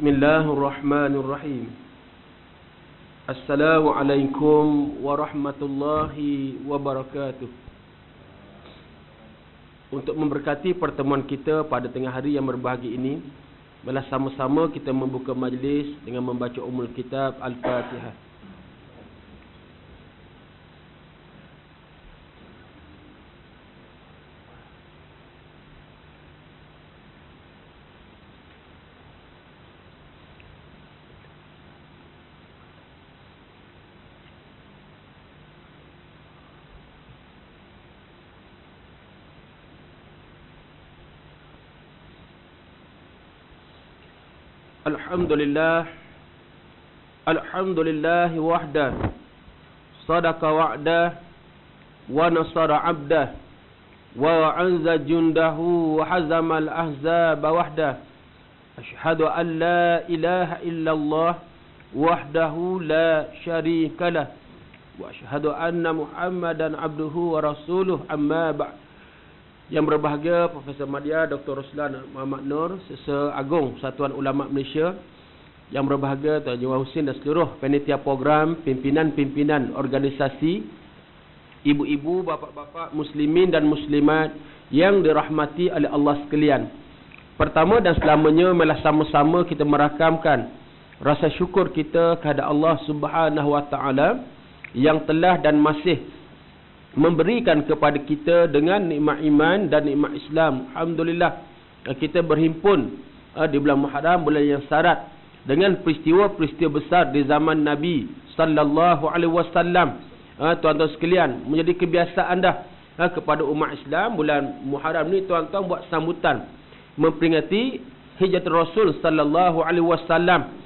Bismillahirrahmanirrahim. Assalamualaikum warahmatullahi wabarakatuh. Untuk memberkati pertemuan kita pada tengah hari yang berbahagia ini, marilah sama-sama kita membuka majlis dengan membaca Ummul Kitab Al-Fatihah. Alhamdulillah wahdah, sadaqa wa'dah, wa nasara 'abdah, wa 'azza jundahu, wa hazama al-ahzaba wahdah. Ashhadu an la ilaha illallah wahdahu la syarika lah, wa ashhadu anna Muhammadan abduhu wa rasuluh, amma ba'd. Yang berbahagia Profesor Madya Dr. Ruslan Muhammad Nur, Sesa Agung Persatuan Ulama Malaysia. Yang berbahagia Tuan Jiwa Husin dan seluruh panitia program, pimpinan-pimpinan organisasi, ibu-ibu, bapa-bapa, muslimin dan muslimat yang dirahmati oleh Allah sekalian. Pertama dan selamanya, marilah sama-sama kita merakamkan rasa syukur kita kepada Allah Subhanahu Wa Taala yang telah dan masih memberikan kepada kita dengan nikmat iman dan nikmat Islam. Alhamdulillah, kita berhimpun di bulan Muharram, bulan yang syarat dengan peristiwa-peristiwa besar di zaman Nabi sallallahu alaihi wasallam. Tuan-tuan sekalian, menjadi kebiasaan dah kepada umat Islam bulan Muharram ni tuan-tuan buat sambutan memperingati hijrah Rasul sallallahu alaihi wasallam,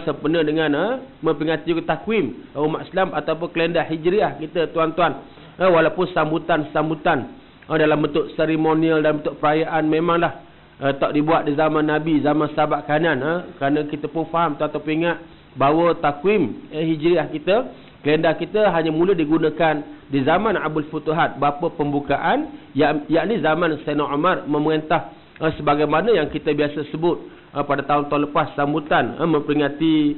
sempena dengan memperingati juga takwim umat Islam ataupun kalender hijriah kita tuan-tuan. Walaupun sambutan-sambutan dalam bentuk seremonial, dalam bentuk perayaan, memanglah tak dibuat di zaman Nabi, zaman sahabat kanan. Kerana kita pun faham, tuan-tuan ingat bahawa takwim hijriah kita, kalender kita hanya mula digunakan di zaman Abul Futuhat, bapa pembukaan, yakni zaman Sayyidina Umar memerintah, sebagaimana yang kita biasa sebut pada tahun-tahun lepas, sambutan memperingati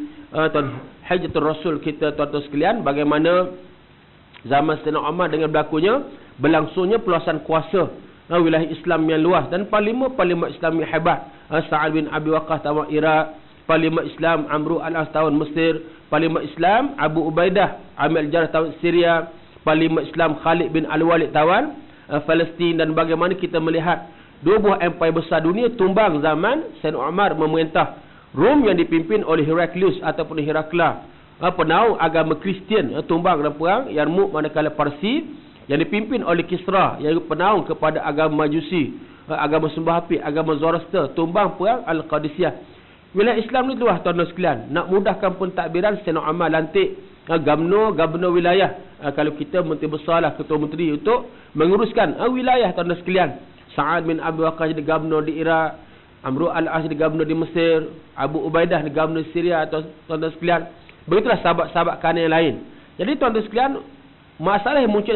hijrah Rasul kita tuan-tuan sekalian, bagaimana zaman Sayyidina Umar dengan berlangsungnya peluasan kuasa wilayah Islam yang luas, dan parlimen Islam yang hebat, Sa'ad bin Abi Waqqas tawan Iraq, parlimen Islam Amru al-As tawan Mesir, parlimen Islam Abu Ubaidah Amir al-Jarrah tawan Syria, parlimen Islam Khalid bin Al-Walid tawan Palestin. Dan bagaimana kita melihat dua buah empire besar dunia tumbang zaman Sayyidina Umar memerintah. Rom yang dipimpin oleh Heraklius ataupun Herakla, penaung agama Kristian, tumbang dalam perang Yarmouk, manakala Parsi yang dipimpin oleh Kisra yang penaung kepada agama Majusi, agama sembah api, agama Zoroaster, tumbang perang Al-Qadisiyah. Wilayah Islam ni luas tuan-tuan sekalian. Nak mudahkan pentadbiran, Sayyidina Umar lantik gubernur wilayah, kalau kita menteri besar lah, ketua menteri untuk menguruskan wilayah tuan-tuan sekalian. Sa'ad bin Abi Waqqas jadi gubernur di Iraq, Amru al-As jadi gubernur di Mesir, Abu Ubaidah jadi gubernur di Syria tuan-tuan sekalian. Begitulah sahabat-sahabat kanan yang lain. Jadi tuan-tuan sekalian, masalah yang muncul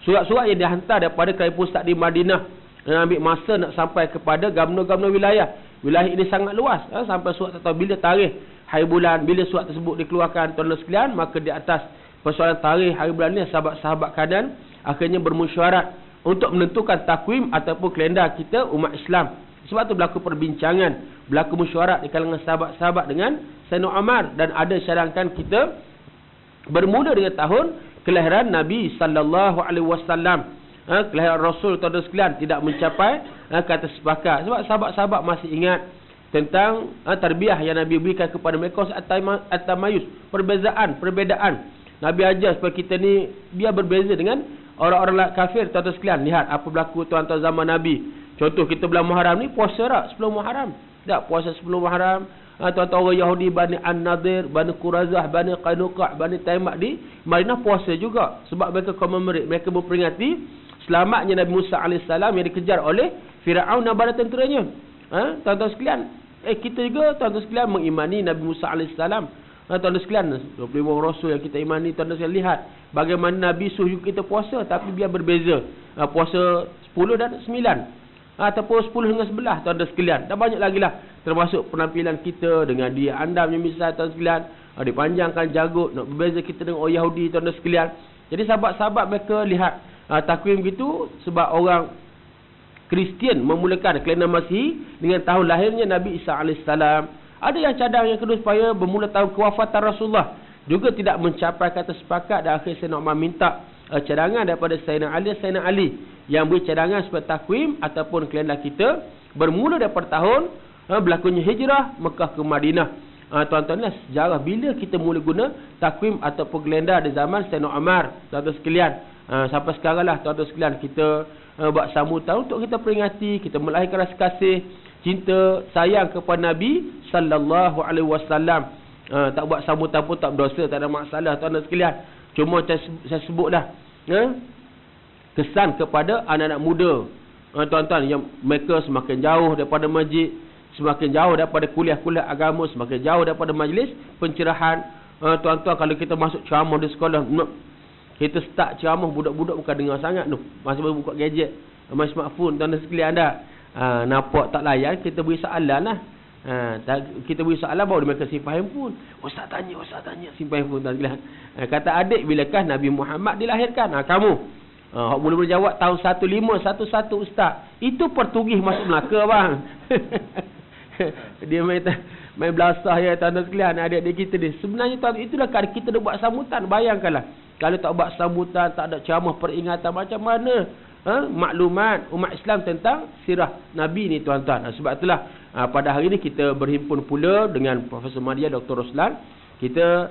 surat-surat yang dihantar daripada kerajaan pusat di Madinah, dan ambil masa nak sampai kepada gubernur-gubernur wilayah. Wilayah ini sangat luas, sampai surat tak tahu bila tarikh, hari bulan, bila surat tersebut dikeluarkan tuan-tuan sekalian. Maka di atas persoalan tarikh, hari bulan ni, sahabat-sahabat kanan akhirnya bermusyawarah untuk menentukan takwim ataupun kalender kita umat Islam. Sebab tu berlaku perbincangan, berlaku mesyuarat di kalangan sahabat-sahabat dengan Sayyidina Umar, dan ada syarangkan kita bermula dengan tahun kelahiran Nabi sallallahu alaihi wasallam. Kelahiran Rasul tuan-tuan sekalian tidak mencapai kata sepakat. Sebab sahabat-sahabat masih ingat tentang tarbiyah yang Nabi berikan kepada mereka, at-tamayus, perbezaan. Nabi ajar supaya kita ni biar berbeza dengan orang-orang kafir tuan-tuan sekalian. Lihat apa berlaku tuan-tuan zaman Nabi. Contoh kita bulan Muharram ni puasa tak 10 Muharram. Tak puasa 10 Muharram. Tuan-tuan orang Yahudi, Bani An-Nadir, Bani Qurazah, Bani Qainuqa', Bani Taimak di Madinah puasa juga. Sebab mereka commemorate, mereka memperingati selamatnya Nabi Musa AS yang dikejar oleh Fir'aun dan bala tenteranya. Tuan-tuan sekalian, kita juga tuan-tuan sekalian mengimani Nabi Musa AS. Tuan-tuan sekalian, 25 Rasul yang kita imani, tuan-tuan sekalian lihat bagaimana Nabi suruh kita puasa, tapi biar berbeza. Puasa 10 dan 9. ataupun 10 dengan 11 tuan-tuan sekalian. Dan banyak lagi lah, termasuk penampilan kita dengan dia andamnya misal tuan-tuan sekalian, dipanjangkan jagut, nak berbeza kita dengan orang Yahudi tuan-tuan sekalian. Jadi sahabat-sahabat mereka lihat takwim gitu sebab orang Kristian memulakan kalender Masihi dengan tahun lahirnya Nabi Isa AS. Ada yang cadang yang kedua supaya bermula tahun kewafatan Rasulullah. Juga tidak mencapai kata sepakat, dan akhir Sayyidina Umar minta cadangan daripada Sayyidina Ali yang beri cadangan supaya takwim ataupun kalender kita bermula daripada tahun berlakunya hijrah Mekah ke Madinah. Tuan-tuan, sejarah bila kita mula guna takwim ataupun kalender di zaman Sayyidina Umar, tuan-tuan sekalian. Sampai sekarang lah tuan-tuan sekalian, kita buat sambutan untuk kita peringati, kita melahirkan rasa kasih, cinta, sayang kepada Nabi sallallahu alaihi wasallam. Tak buat sambutan pun tak berdosa, tak ada masalah tuan-tuan sekalian. Cuma saya sebut dah kesan kepada anak-anak muda, tuan-tuan, yang mereka semakin jauh daripada masjid, semakin jauh daripada kuliah-kuliah agama, semakin jauh daripada majlis pencerahan. Tuan-tuan, kalau kita masuk ceramah di sekolah, kita start ceramah, budak-budak bukan dengar sangat tu, masih buka gadget, main smartphone tuan-tuan sekalian dah. Nampak tak layan, kita beri soalan lah. Kita beri soalan baru mereka simpan handphone. Ustaz tanya, simpan handphone tuan sekalian. Kata adik, bilakah Nabi Muhammad dilahirkan? Kamu mula-mula jawab tahun 1511 ustaz. Itu Portugis masuk Melaka bang. Dia main belasah ya tuan-tuan sekalian, adik-adik kita ni. Sebenarnya tuan, itulah kalau kita dah buat sambutan, bayangkanlah kalau tak buat sambutan, tak ada ceramah peringatan, macam mana maklumat umat Islam tentang sirah Nabi ni tuan-tuan. Sebab itulah pada hari ini kita berhimpun pula dengan Profesor Madya Dr. Roslan. Kita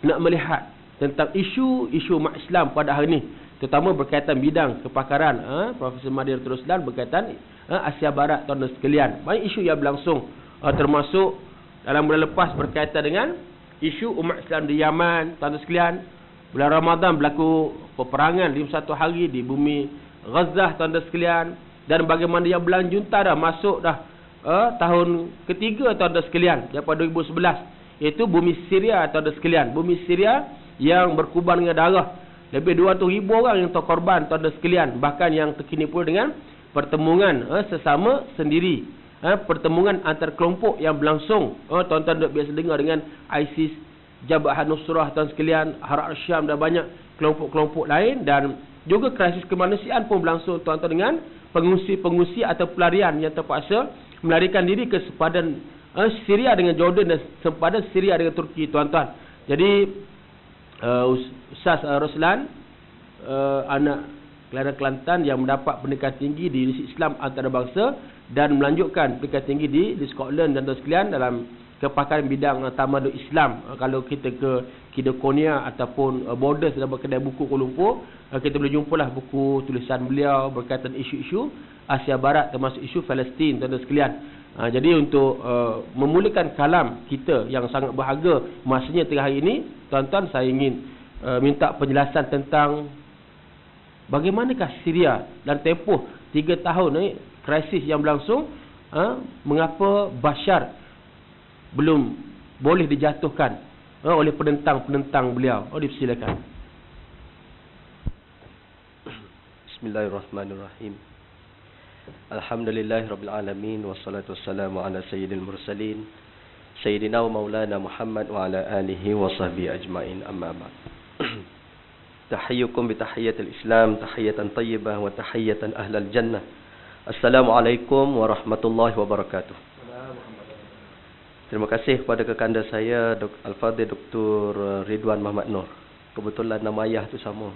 nak melihat tentang isu umat Islam pada hari ini, terutama berkaitan bidang kepakaran Profesor Madya Dr. Roslan berkaitan Asia Barat tuan-tuan sekalian. Banyak isu yang berlangsung, termasuk dalam bulan lepas berkaitan dengan isu umat Islam di Yaman tuan-tuan sekalian. Bulan Ramadan berlaku peperangan 51 hari di bumi Gaza tuan-tuan sekalian. Dan bagaimana yang berlanjutan dah masuk dah tahun ketiga tuan-tuan sekalian daripada 2011, iaitu bumi Syria tuan-tuan sekalian. Bumi Syria yang berkuban dengan darah, lebih 200,000 orang yang terkorban tuan-tuan sekalian. Bahkan yang terkini pula dengan pertemuan sesama sendiri, pertemuan antar kelompok yang berlangsung. Tuan-tuan biasa dengar dengan ISIS, Jabhat Nusrah tuan sekalian, Harak Syam dan banyak kelompok-kelompok lain. Dan juga krisis kemanusiaan pun berlangsung tuan-tuan dengan pengungsi-pengungsi atau pelarian yang terpaksa melarikan diri ke sepadan Syria dengan Jordan dan sepadan Syria dengan Turki tuan-tuan. Jadi Ustaz Roslan, anak Kelantan Kelantan yang mendapat pendidikan tinggi di Universiti Islam Antarabangsa dan melanjutkan pendidikan tinggi di Scotland dan tuan sekalian dalam kepakaran bidang tamadun Islam. Kalau kita ke Kidokonia ataupun Borders dalam kedai buku Kuala Lumpur, kita boleh jumpalah buku tulisan beliau berkaitan isu-isu Asia Barat, termasuk isu Palestin tuan-tuan sekalian. Jadi untuk memulakan kalam kita yang sangat berharga masanya tengah hari ini, tuan-tuan, saya ingin minta penjelasan tentang bagaimanakah Syria dan tempoh 3 tahun krisis yang berlangsung, mengapa Bashar belum boleh dijatuhkan oleh penentang-penentang beliau. Dipersilakan. Bismillahirrahmanirrahim. Alhamdulillahirabbil alamin, wassalatu wassalamu ala sayyidil mursalin sayyidina wa maulana Muhammad wa ala alihi wa sahbihi ajmain, amma ba'd. Tahiyyukum bi tahiyyatil Islam, tahiyatan thayyibah wa tahiyatan ahlal jannah. Assalamualaikum warahmatullahi wabarakatuh. Terima kasih kepada kekanda saya Al-Fadhil Dr. Ridwan Muhammad Nur. Kebetulan nama ayah tu sama.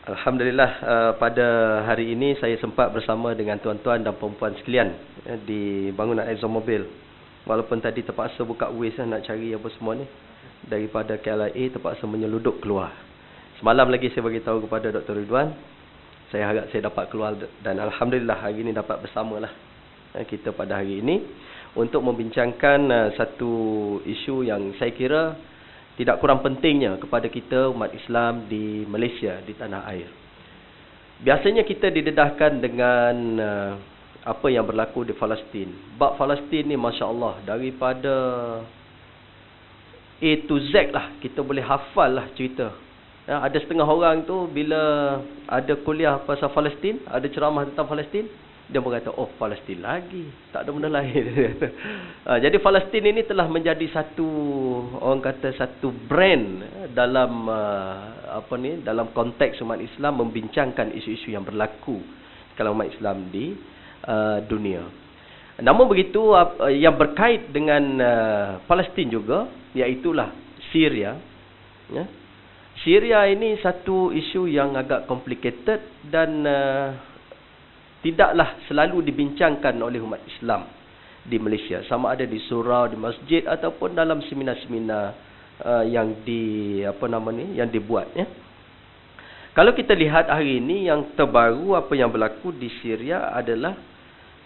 Alhamdulillah, pada hari ini saya sempat bersama dengan tuan-tuan dan perempuan sekalian di bangunan Exxon Mobil. Walaupun tadi terpaksa buka Waze nak cari apa semua ni, daripada KLIA terpaksa menyeluduk keluar. Semalam lagi saya bagi tahu kepada Dr. Ridwan, saya harap saya dapat keluar, dan alhamdulillah hari ini dapat bersamalah kita pada hari ini untuk membincangkan satu isu yang saya kira tidak kurang pentingnya kepada kita umat Islam di Malaysia, di tanah air. Biasanya kita didedahkan dengan apa yang berlaku di Palestin. Bab Palestin ni Masya Allah, daripada A to Z lah, kita boleh hafal lah cerita Ada setengah orang tu bila ada kuliah pasal Palestin, ada ceramah tentang Palestin, dia berkata, oh Palestin lagi, tak ada benda lain. Jadi Palestin ini telah menjadi satu, orang kata satu brand dalam dalam konteks umat Islam membincangkan isu-isu yang berlaku kalau umat Islam di dunia. Namun begitu, yang berkait dengan Palestin juga, iaitulah Syria. Syria ini satu isu yang agak complicated dan tidaklah selalu dibincangkan oleh umat Islam di Malaysia, sama ada di surau, di masjid ataupun dalam seminar-seminar yang yang dibuat. Kalau kita lihat hari ini yang terbaru apa yang berlaku di Syria adalah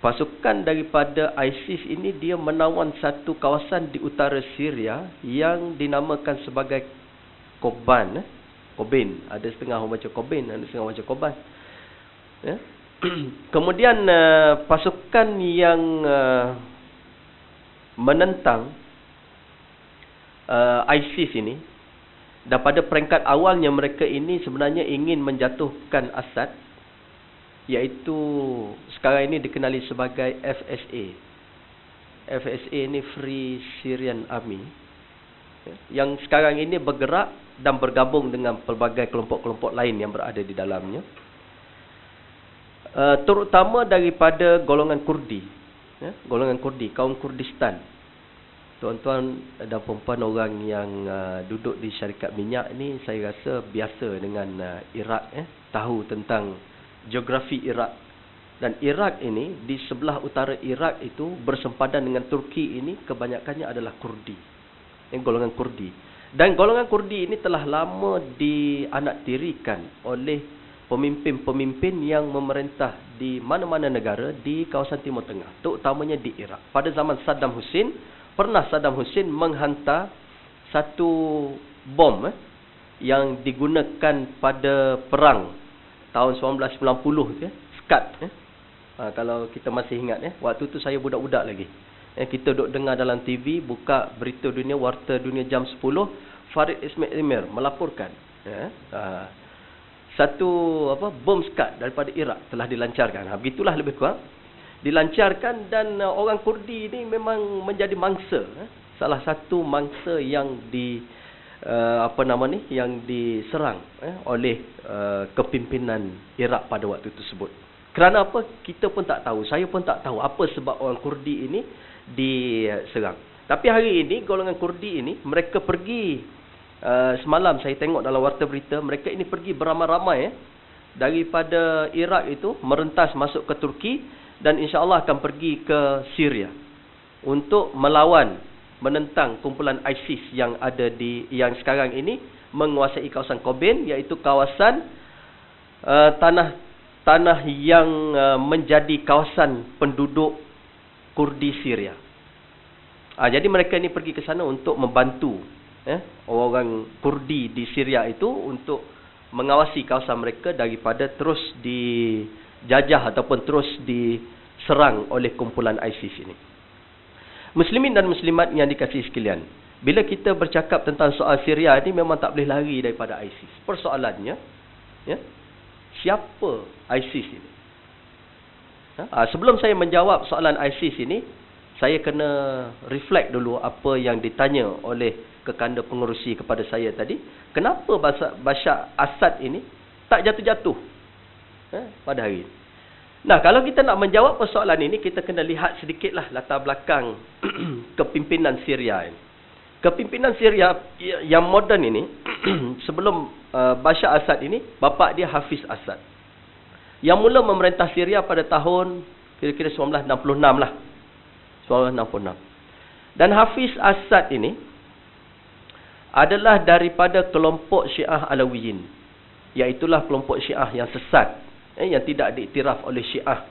pasukan daripada ISIS ini dia menawan satu kawasan di utara Syria yang dinamakan sebagai Kobane. Ada setengah orang baca Kobane, ada setengah orang baca Koban. Kemudian pasukan yang menentang ISIS ini, dan pada peringkat awalnya mereka ini sebenarnya ingin menjatuhkan Assad, iaitu sekarang ini dikenali sebagai FSA. FSA ini Free Syrian Army, yang sekarang ini bergerak dan bergabung dengan pelbagai kelompok-kelompok lain yang berada di dalamnya, terutama daripada golongan Kurdi, golongan Kurdi, kaum Kurdistan. Tuan-tuan dan puan-puan orang yang duduk di syarikat minyak ni, saya rasa biasa dengan Iraq, tahu tentang geografi Iraq. Dan Iraq ini, di sebelah utara Iraq itu bersempadan dengan Turki ini, kebanyakannya adalah Kurdi, golongan Kurdi. Dan golongan Kurdi ini telah lama dianaktirikan oleh pemimpin-pemimpin yang memerintah di mana-mana negara di kawasan Timur Tengah, terutamanya di Iraq. Pada zaman Saddam Hussein, pernah Saddam Hussein menghantar satu bom yang digunakan pada perang tahun 1990, Scud. Kalau kita masih ingat, waktu tu saya budak-budak lagi. Kita duduk dengar dalam TV, buka berita dunia, warta dunia jam 10, Farid Ismail Emir melaporkan satu bom Scud daripada Iraq telah dilancarkan. Begitulah lebih kurang dilancarkan, dan orang Kurdi ini memang menjadi mangsa, salah satu mangsa yang yang diserang oleh kepimpinan Iraq pada waktu tersebut. Kerana apa? Kita pun tak tahu, saya pun tak tahu apa sebab orang Kurdi ini diserang. Tapi hari ini golongan Kurdi ini, mereka pergi, semalam saya tengok dalam warta berita, mereka ini pergi beramai-ramai daripada Iraq itu, merentas masuk ke Turki, dan insya-Allah akan pergi ke Syria untuk melawan, menentang kumpulan ISIS yang ada yang sekarang ini menguasai kawasan Kobane, iaitu kawasan tanah yang menjadi kawasan penduduk Kurdi Syria. Jadi mereka ini pergi ke sana untuk membantu orang Kurdi di Syria itu untuk mengawasi kawasan mereka daripada terus dijajah ataupun terus diserang oleh kumpulan ISIS ini. Muslimin dan muslimat yang dikasihi sekalian, bila kita bercakap tentang soal Syria ini, memang tak boleh lari daripada ISIS. Persoalannya, siapa ISIS ini? Sebelum saya menjawab soalan ISIS ini, saya kena reflect dulu apa yang ditanya oleh kekanda pengerusi kepada saya tadi. Kenapa Bashar Assad ini tak jatuh-jatuh pada hari ini? Nah, kalau kita nak menjawab persoalan ini, kita kena lihat sedikitlah latar belakang kepimpinan Syria ini. Kepimpinan Syria yang moden ini, sebelum Bashar Assad ini, bapa dia Hafiz Assad, yang mula memerintah Syria pada tahun kira-kira 1966 lah. 1966. Dan Hafiz Assad ini adalah daripada kelompok Syiah Alawiyin, iaitulah kelompok Syiah yang sesat, yang tidak diiktiraf oleh Syiah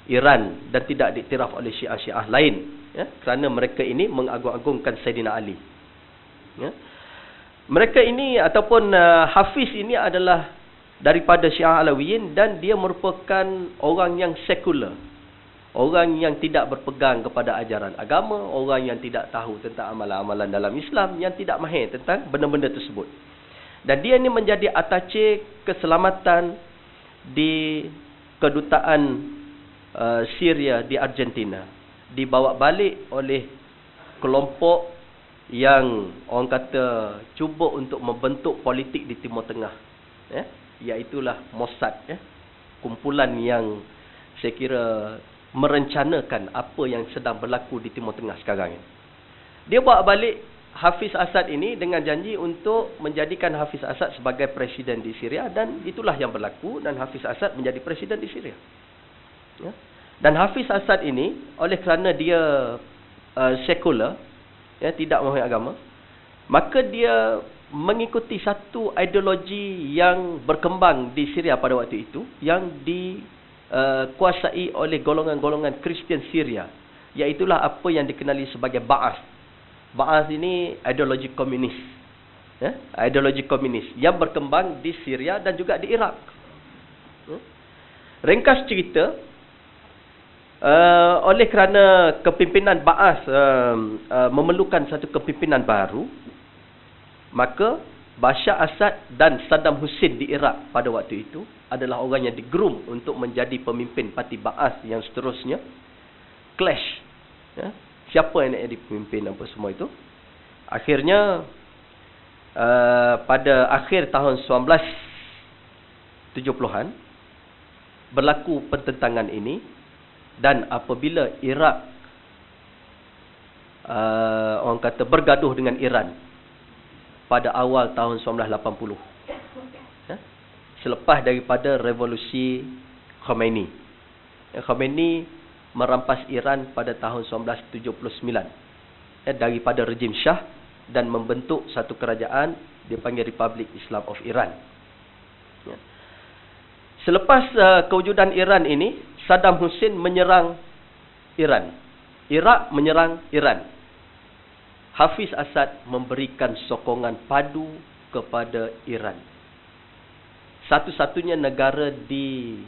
Iran dan tidak diiktiraf oleh Syiah-Syiah lain, kerana mereka ini mengagung-agungkan Saidina Ali. Mereka ini ataupun Hafiz ini adalah daripada Syiah Alawiyin, dan dia merupakan orang yang sekular, orang yang tidak berpegang kepada ajaran agama, orang yang tidak tahu tentang amalan-amalan dalam Islam, yang tidak mahir tentang benda-benda tersebut. Dan dia ini menjadi attaché keselamatan di kedutaan Syria di Argentina. Dibawa balik oleh kelompok yang orang kata cuba untuk membentuk politik di Timur Tengah. Iaitulah Mossad. Kumpulan yang saya kira merencanakan apa yang sedang berlaku di Timur Tengah sekarang ini. Dia bawa balik Hafiz Assad ini dengan janji untuk menjadikan Hafiz Assad sebagai presiden di Syria, dan itulah yang berlaku, dan Hafiz Assad menjadi presiden di Syria. Dan Hafiz Assad ini oleh kerana dia sekular, tidak memahami agama, maka dia mengikuti satu ideologi yang berkembang di Syria pada waktu itu, yang dikuasai oleh golongan-golongan Kristian Syria, iaitulah apa yang dikenali sebagai Ba'ath. Ba'ath ini ideologi komunis, ideologi komunis yang berkembang di Syria dan juga di Iraq. Ringkas cerita, oleh kerana kepimpinan Ba'ath memerlukan satu kepimpinan baru, maka Bashar Assad dan Saddam Hussein di Iraq pada waktu itu adalah orang yang digroom untuk menjadi pemimpin parti Ba'ath yang seterusnya. Clash. Siapa yang nak jadi pemimpin apa semua itu. Akhirnya pada akhir tahun 1970-an berlaku pertentangan ini, dan apabila Iraq orang kata bergaduh dengan Iran pada awal tahun 1980, selepas daripada revolusi Khomeini. Khomeini merampas Iran pada tahun 1979 daripada rejim Shah dan membentuk satu kerajaan dipanggil Republik Islam of Iran. Selepas kewujudan Iran ini, Saddam Hussein menyerang Iran. Iraq menyerang Iran. Hafiz Assad memberikan sokongan padu kepada Iran. Satu-satunya negara di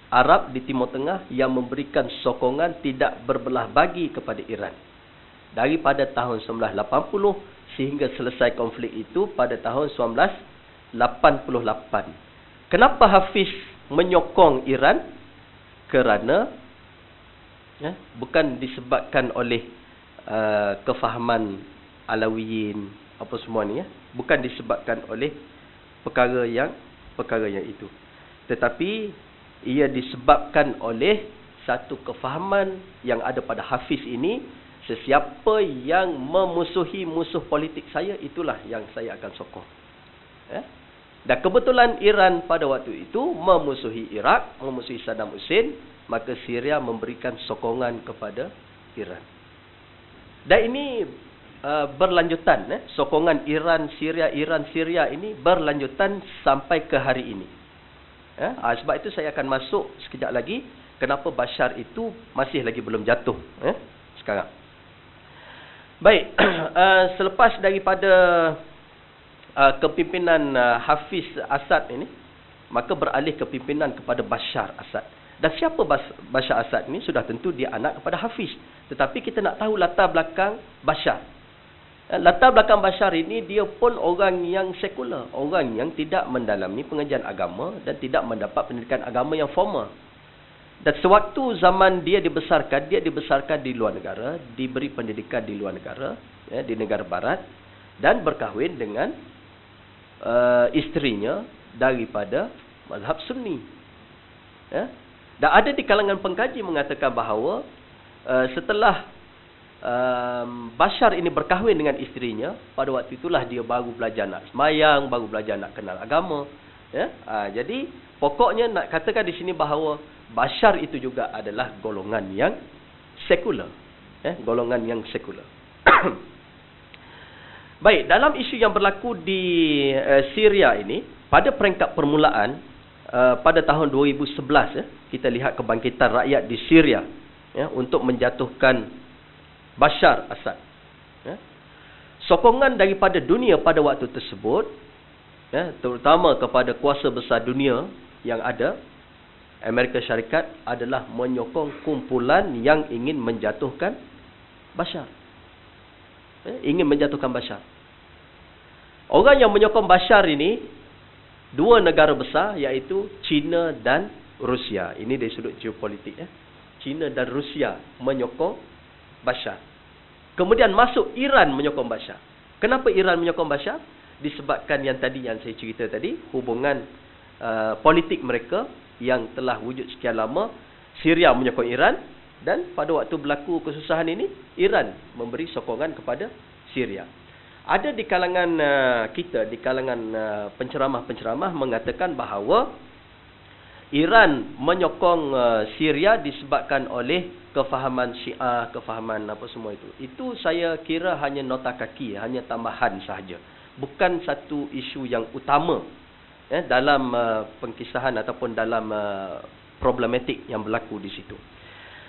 Arab di Timur Tengah yang memberikan sokongan tidak berbelah bagi kepada Iran. Daripada tahun 1980 sehingga selesai konflik itu pada tahun 1988. Kenapa Hafiz menyokong Iran? Kerana bukan disebabkan oleh kefahaman Alawiyin apa semua ni, bukan disebabkan oleh perkara yang itu, tetapi ia disebabkan oleh satu kefahaman yang ada pada Hafiz ini. Sesiapa yang memusuhi musuh politik saya, itulah yang saya akan sokong. Dan kebetulan Iran pada waktu itu memusuhi Iraq, memusuhi Saddam Hussein, maka Syria memberikan sokongan kepada Iran. Dan ini berlanjutan, sokongan Iran Syria ini berlanjutan sampai ke hari ini. Sebab itu saya akan masuk sekejap lagi kenapa Bashar itu masih lagi belum jatuh sekarang. Baik, selepas daripada kepimpinan Hafiz Assad ini, maka beralih kepimpinan kepada Bashar Assad. Dan siapa Bashar Assad ini? Sudah tentu dia anak kepada Hafiz. Tetapi kita nak tahu latar belakang Bashar. Latar belakang Bashar ini, dia pun orang yang sekular, orang yang tidak mendalami pengajian agama dan tidak mendapat pendidikan agama yang formal. Dan sewaktu zaman dia dibesarkan di luar negara, diberi pendidikan di luar negara, di negara barat, dan berkahwin dengan isterinya daripada mazhab Sunni. Dan ada di kalangan pengkaji mengatakan bahawa setelah Bashar ini berkahwin dengan isterinya, pada waktu itulah dia baru belajar nak semayang, baru belajar nak kenal agama. Jadi pokoknya nak katakan di sini bahawa Bashar itu juga adalah golongan yang sekular. Golongan yang sekular. Baik, dalam isu yang berlaku di Syria ini, pada peringkat permulaan, pada tahun 2011, kita lihat kebangkitan rakyat di Syria untuk menjatuhkan Bashar Assad. Sokongan daripada dunia pada waktu tersebut, terutama kepada kuasa besar dunia yang ada, Amerika Syarikat, adalah menyokong kumpulan yang ingin menjatuhkan Bashar. Ingin menjatuhkan Bashar. Orang yang menyokong Bashar ini dua negara besar, iaitu China dan Rusia. Ini dari sudut geopolitik. China dan Rusia menyokong Bashar. Kemudian masuk Iran menyokong Bashar. Kenapa Iran menyokong Bashar? Disebabkan yang saya cerita tadi, hubungan politik mereka yang telah wujud sekian lama. Syria menyokong Iran, dan pada waktu berlaku kesusahan ini, Iran memberi sokongan kepada Syria. Ada di kalangan kita, di kalangan penceramah-penceramah mengatakan bahawa Iran menyokong Syria disebabkan oleh kefahaman Syiah, kefahaman apa semua itu. Itu saya kira hanya nota kaki, hanya tambahan sahaja. Bukan satu isu yang utama dalam pengkisahan ataupun dalam problematik yang berlaku di situ.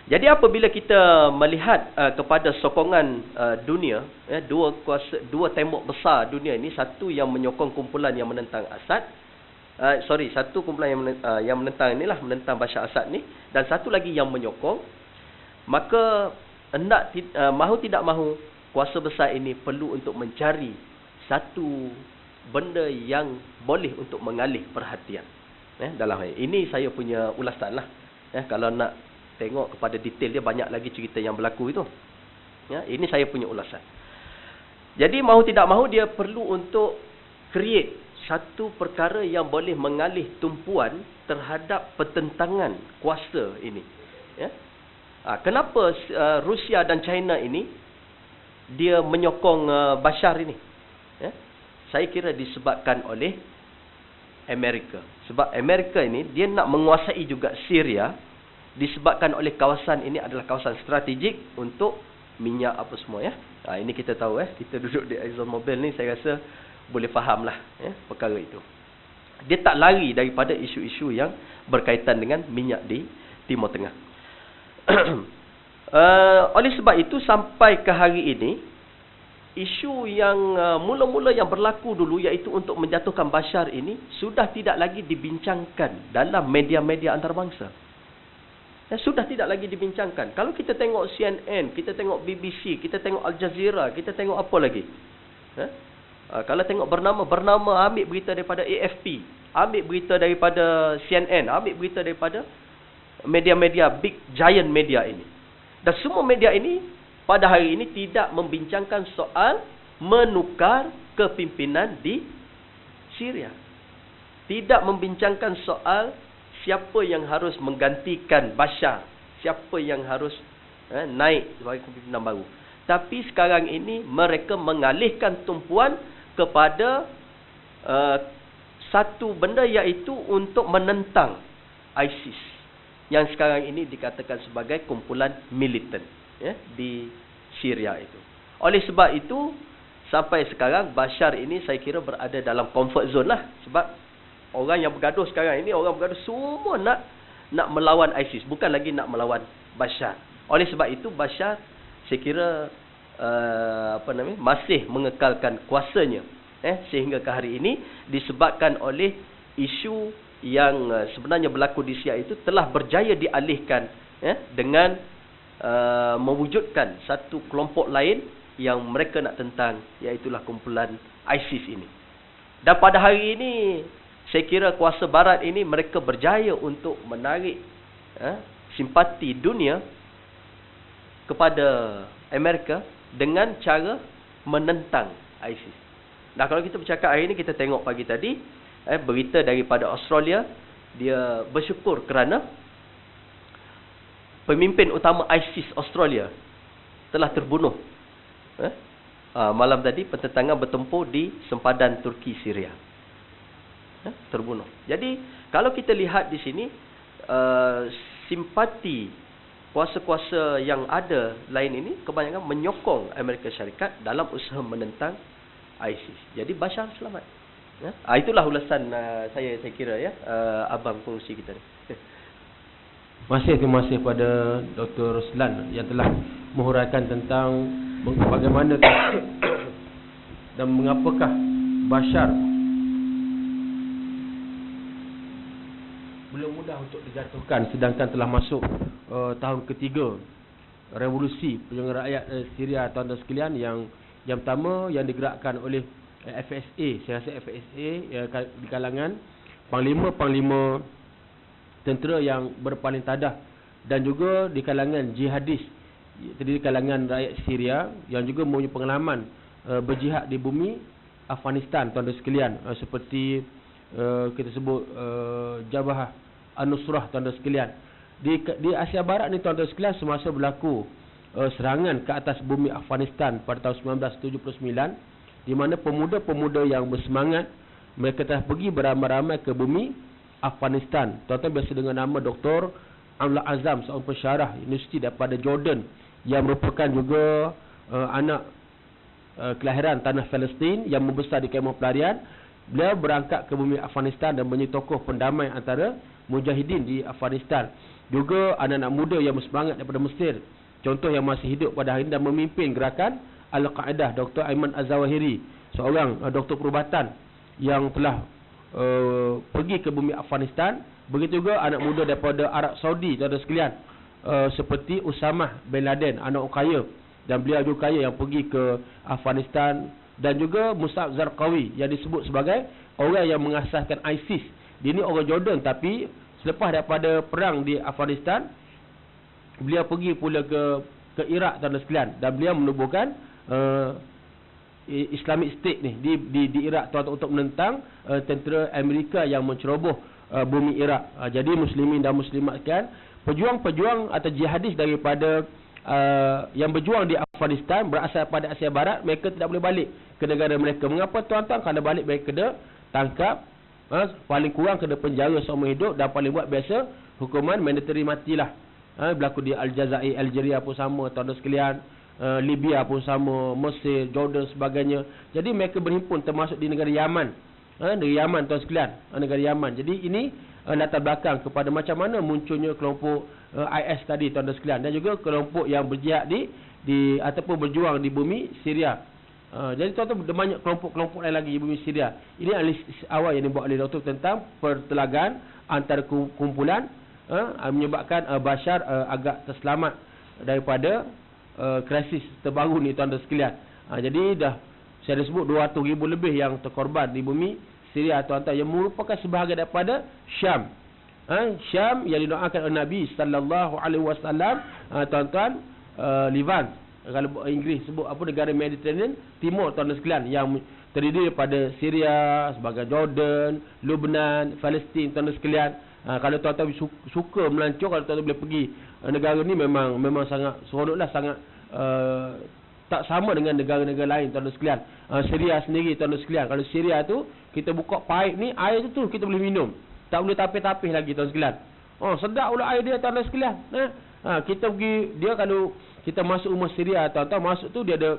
Jadi apabila kita melihat kepada sokongan dunia, dua tembok besar dunia ini, satu yang menyokong kumpulan yang menentang Assad, satu kumpulan yang menentang menentang Bashar Assad ni, dan satu lagi yang menyokong, maka mahu tidak mahu kuasa besar ini perlu untuk mencari satu benda yang boleh untuk mengalih perhatian. Dalam hal ini saya punya ulasan lah. Kalau nak tengok kepada detail dia, banyak lagi cerita yang berlaku itu. Ini saya punya ulasan. Jadi mahu tidak mahu dia perlu untuk create satu perkara yang boleh mengalih tumpuan terhadap pertentangan kuasa ini. Kenapa Rusia dan China ini dia menyokong Bashar ini? Saya kira disebabkan oleh Amerika. Sebab Amerika ini dia nak menguasai juga Syria, disebabkan oleh kawasan ini adalah kawasan strategik untuk minyak apa semua. Ini kita tahu. Kita duduk di ExxonMobil ni, saya rasa boleh fahamlah perkara itu. Dia tak lari daripada isu-isu yang berkaitan dengan minyak di Timur Tengah. Oleh sebab itu sampai ke hari ini, isu yang mula-mula yang berlaku dulu, iaitu untuk menjatuhkan Bashar ini, sudah tidak lagi dibincangkan dalam media-media antarabangsa. Sudah tidak lagi dibincangkan. Kalau kita tengok CNN, kita tengok BBC, kita tengok Al Jazeera, kita tengok apa lagi? Kalau tengok bernama ambil berita daripada AFP, ambil berita daripada CNN, ambil berita daripada media-media, big giant media ini. Dan semua media ini pada hari ini tidak membincangkan soal menukar kepimpinan di Syria. Tidak membincangkan soal siapa yang harus menggantikan Bashar, siapa yang harus naik sebagai kepimpinan baru. Tapi sekarang ini mereka mengalihkan tumpuan kepada satu benda, iaitu untuk menentang ISIS, yang sekarang ini dikatakan sebagai kumpulan militan di Syria itu. Oleh sebab itu, sampai sekarang Bashar ini saya kira berada dalam comfort zone lah. Sebab orang yang bergaduh sekarang ini, orang bergaduh semua nak melawan ISIS, bukan lagi nak melawan Bashar. Oleh sebab itu Bashar saya kira masih mengekalkan kuasanya sehingga ke hari ini, disebabkan oleh isu yang sebenarnya berlaku di Syria itu telah berjaya dialihkan dengan mewujudkan satu kelompok lain yang mereka nak tentang, iaitulah kumpulan ISIS ini. Dan pada hari ini saya kira kuasa barat ini mereka berjaya untuk menarik simpati dunia kepada Amerika dengan cara menentang ISIS. Nah, kalau kita bercakap hari ini, kita tengok pagi tadi berita daripada Australia, dia bersyukur kerana pemimpin utama ISIS Australia telah terbunuh. Malam tadi pertentangan bertempur di sempadan Turki Syria. Terbunuh. Jadi kalau kita lihat di sini, simpati kuasa-kuasa yang ada lain ini kebanyakan menyokong Amerika Syarikat dalam usaha menentang ISIS. Jadi Bashar selamat. Itulah ulasan saya kira abang pengurusi kita ni. Terima kasih kepada Dr. Ruslan yang telah menghuraikan tentang bagaimana dan mengapakah Bashar belum mudah untuk dijatuhkan, sedangkan telah masuk tahun ketiga revolusi perjuangan rakyat Syria, tuan-tuan sekalian, yang pertama yang digerakkan oleh FSA, saya rasa FSA di kalangan panglima tentera yang berpaling tadah, dan juga di kalangan jihadis, jadi di kalangan rakyat Syria yang juga mempunyai pengalaman berjihad di bumi Afghanistan, tuan-tuan sekalian, seperti kita sebut Jabhah An-Nusrah, tuan-tuan sekalian. Di Asia Barat ni, tuan-tuan sekalian, semasa berlaku serangan ke atas bumi Afghanistan pada tahun 1979, di mana pemuda-pemuda yang bersemangat, mereka telah pergi beramai-ramai ke bumi Afghanistan. Tuan-tuan biasa dengan nama Dr. Abdullah Azam, seorang pensyarah universiti daripada Jordan, yang merupakan juga anak kelahiran tanah Palestin yang membesar di kemah pelarian. Beliau berangkat ke bumi Afghanistan dan menjadi tokoh pendamai antara mujahidin di Afghanistan. Juga anak-anak muda yang bersemangat daripada Mesir, contoh yang masih hidup pada hari ini dan memimpin gerakan Al-Qaedah, Dr. Ayman Az-Zawahiri, seorang doktor perubatan yang telah pergi ke bumi Afghanistan. Begitu juga anak muda daripada Arab Saudi, tuan-tuan sekalian, seperti Usamah bin Laden, anak kaya, dan beliau juga kaya, yang pergi ke Afghanistan. Dan juga Mus'ab Zarqawi, yang disebut sebagai orang yang mengasaskan ISIS. Dia ni orang Jordan, tapi selepas daripada perang di Afghanistan, beliau pergi pula ke Iraq, tuan-tuan sekalian, dan beliau menubuhkan Islamic State ni di Iraq, tuan-tuan, untuk menentang tentera Amerika yang menceroboh bumi Iraq. Jadi muslimin dan muslimat sekalian, pejuang-pejuang atau jihadis daripada yang berjuang di Afghanistan berasal pada Asia Barat, mereka tidak boleh balik ke negara mereka. Mengapa, tuan-tuan? Kerana balik mereka kena tangkap, paling kurang kena penjara seumur hidup, dan paling buat biasa hukuman mandatory matilah. Berlaku di Aljazair, Algeria pun sama, tuan-tuan sekalian, Libya pun sama, Mesir, Jordan sebagainya. Jadi mereka berhimpun, termasuk di negara Yaman. Negara Yaman, tuan sekalian, negara Yaman. Jadi ini latar belakang kepada macam mana munculnya kelompok IS tadi, tuan-tuan sekalian, dan juga kelompok yang berjihad di ataupun berjuang di bumi Syria. Jadi tuan-tuan, banyak kelompok-kelompok lain lagi di bumi Syria. Ini analisis awal yang dibuat oleh doktor tentang pertelagan antara kumpulan, menyebabkan Bashar agak terselamat daripada krisis terbaru ni, tuan-tuan sekalian. Jadi dah saya dah sebut 200,000 lebih yang terkorban di bumi Syria, tuan-tuan, yang merupakan sebahagian daripada Syam. Syam yang didoakan oleh Nabi sallallahu alaihi wasallam, tuan-tuan, Levant, kalau Inggeris sebut apa, negara Mediterranean Timur, tuan-tuan sekalian, yang terdiri daripada Syria, sebagai Jordan, Lebanon, Palestin, tuan-tuan sekalian. Kalau tuan-tuan suka melancong, kalau tuan-tuan boleh pergi negara ni, memang sangat seronoklah, sangat tak sama dengan negara-negara lain, tuan-tuan sekalian. Syria sendiri, tuan-tuan sekalian, kalau Syria tu kita buka paip ni, air tu kita boleh minum, tak boleh tapih-tapih lagi, tuan-tuan sekalian. Sedap pula air dia, tuan-tuan sekalian. Kita pergi, dia kalau kita masuk rumah Syria, tuan-tuan, masuk tu dia ada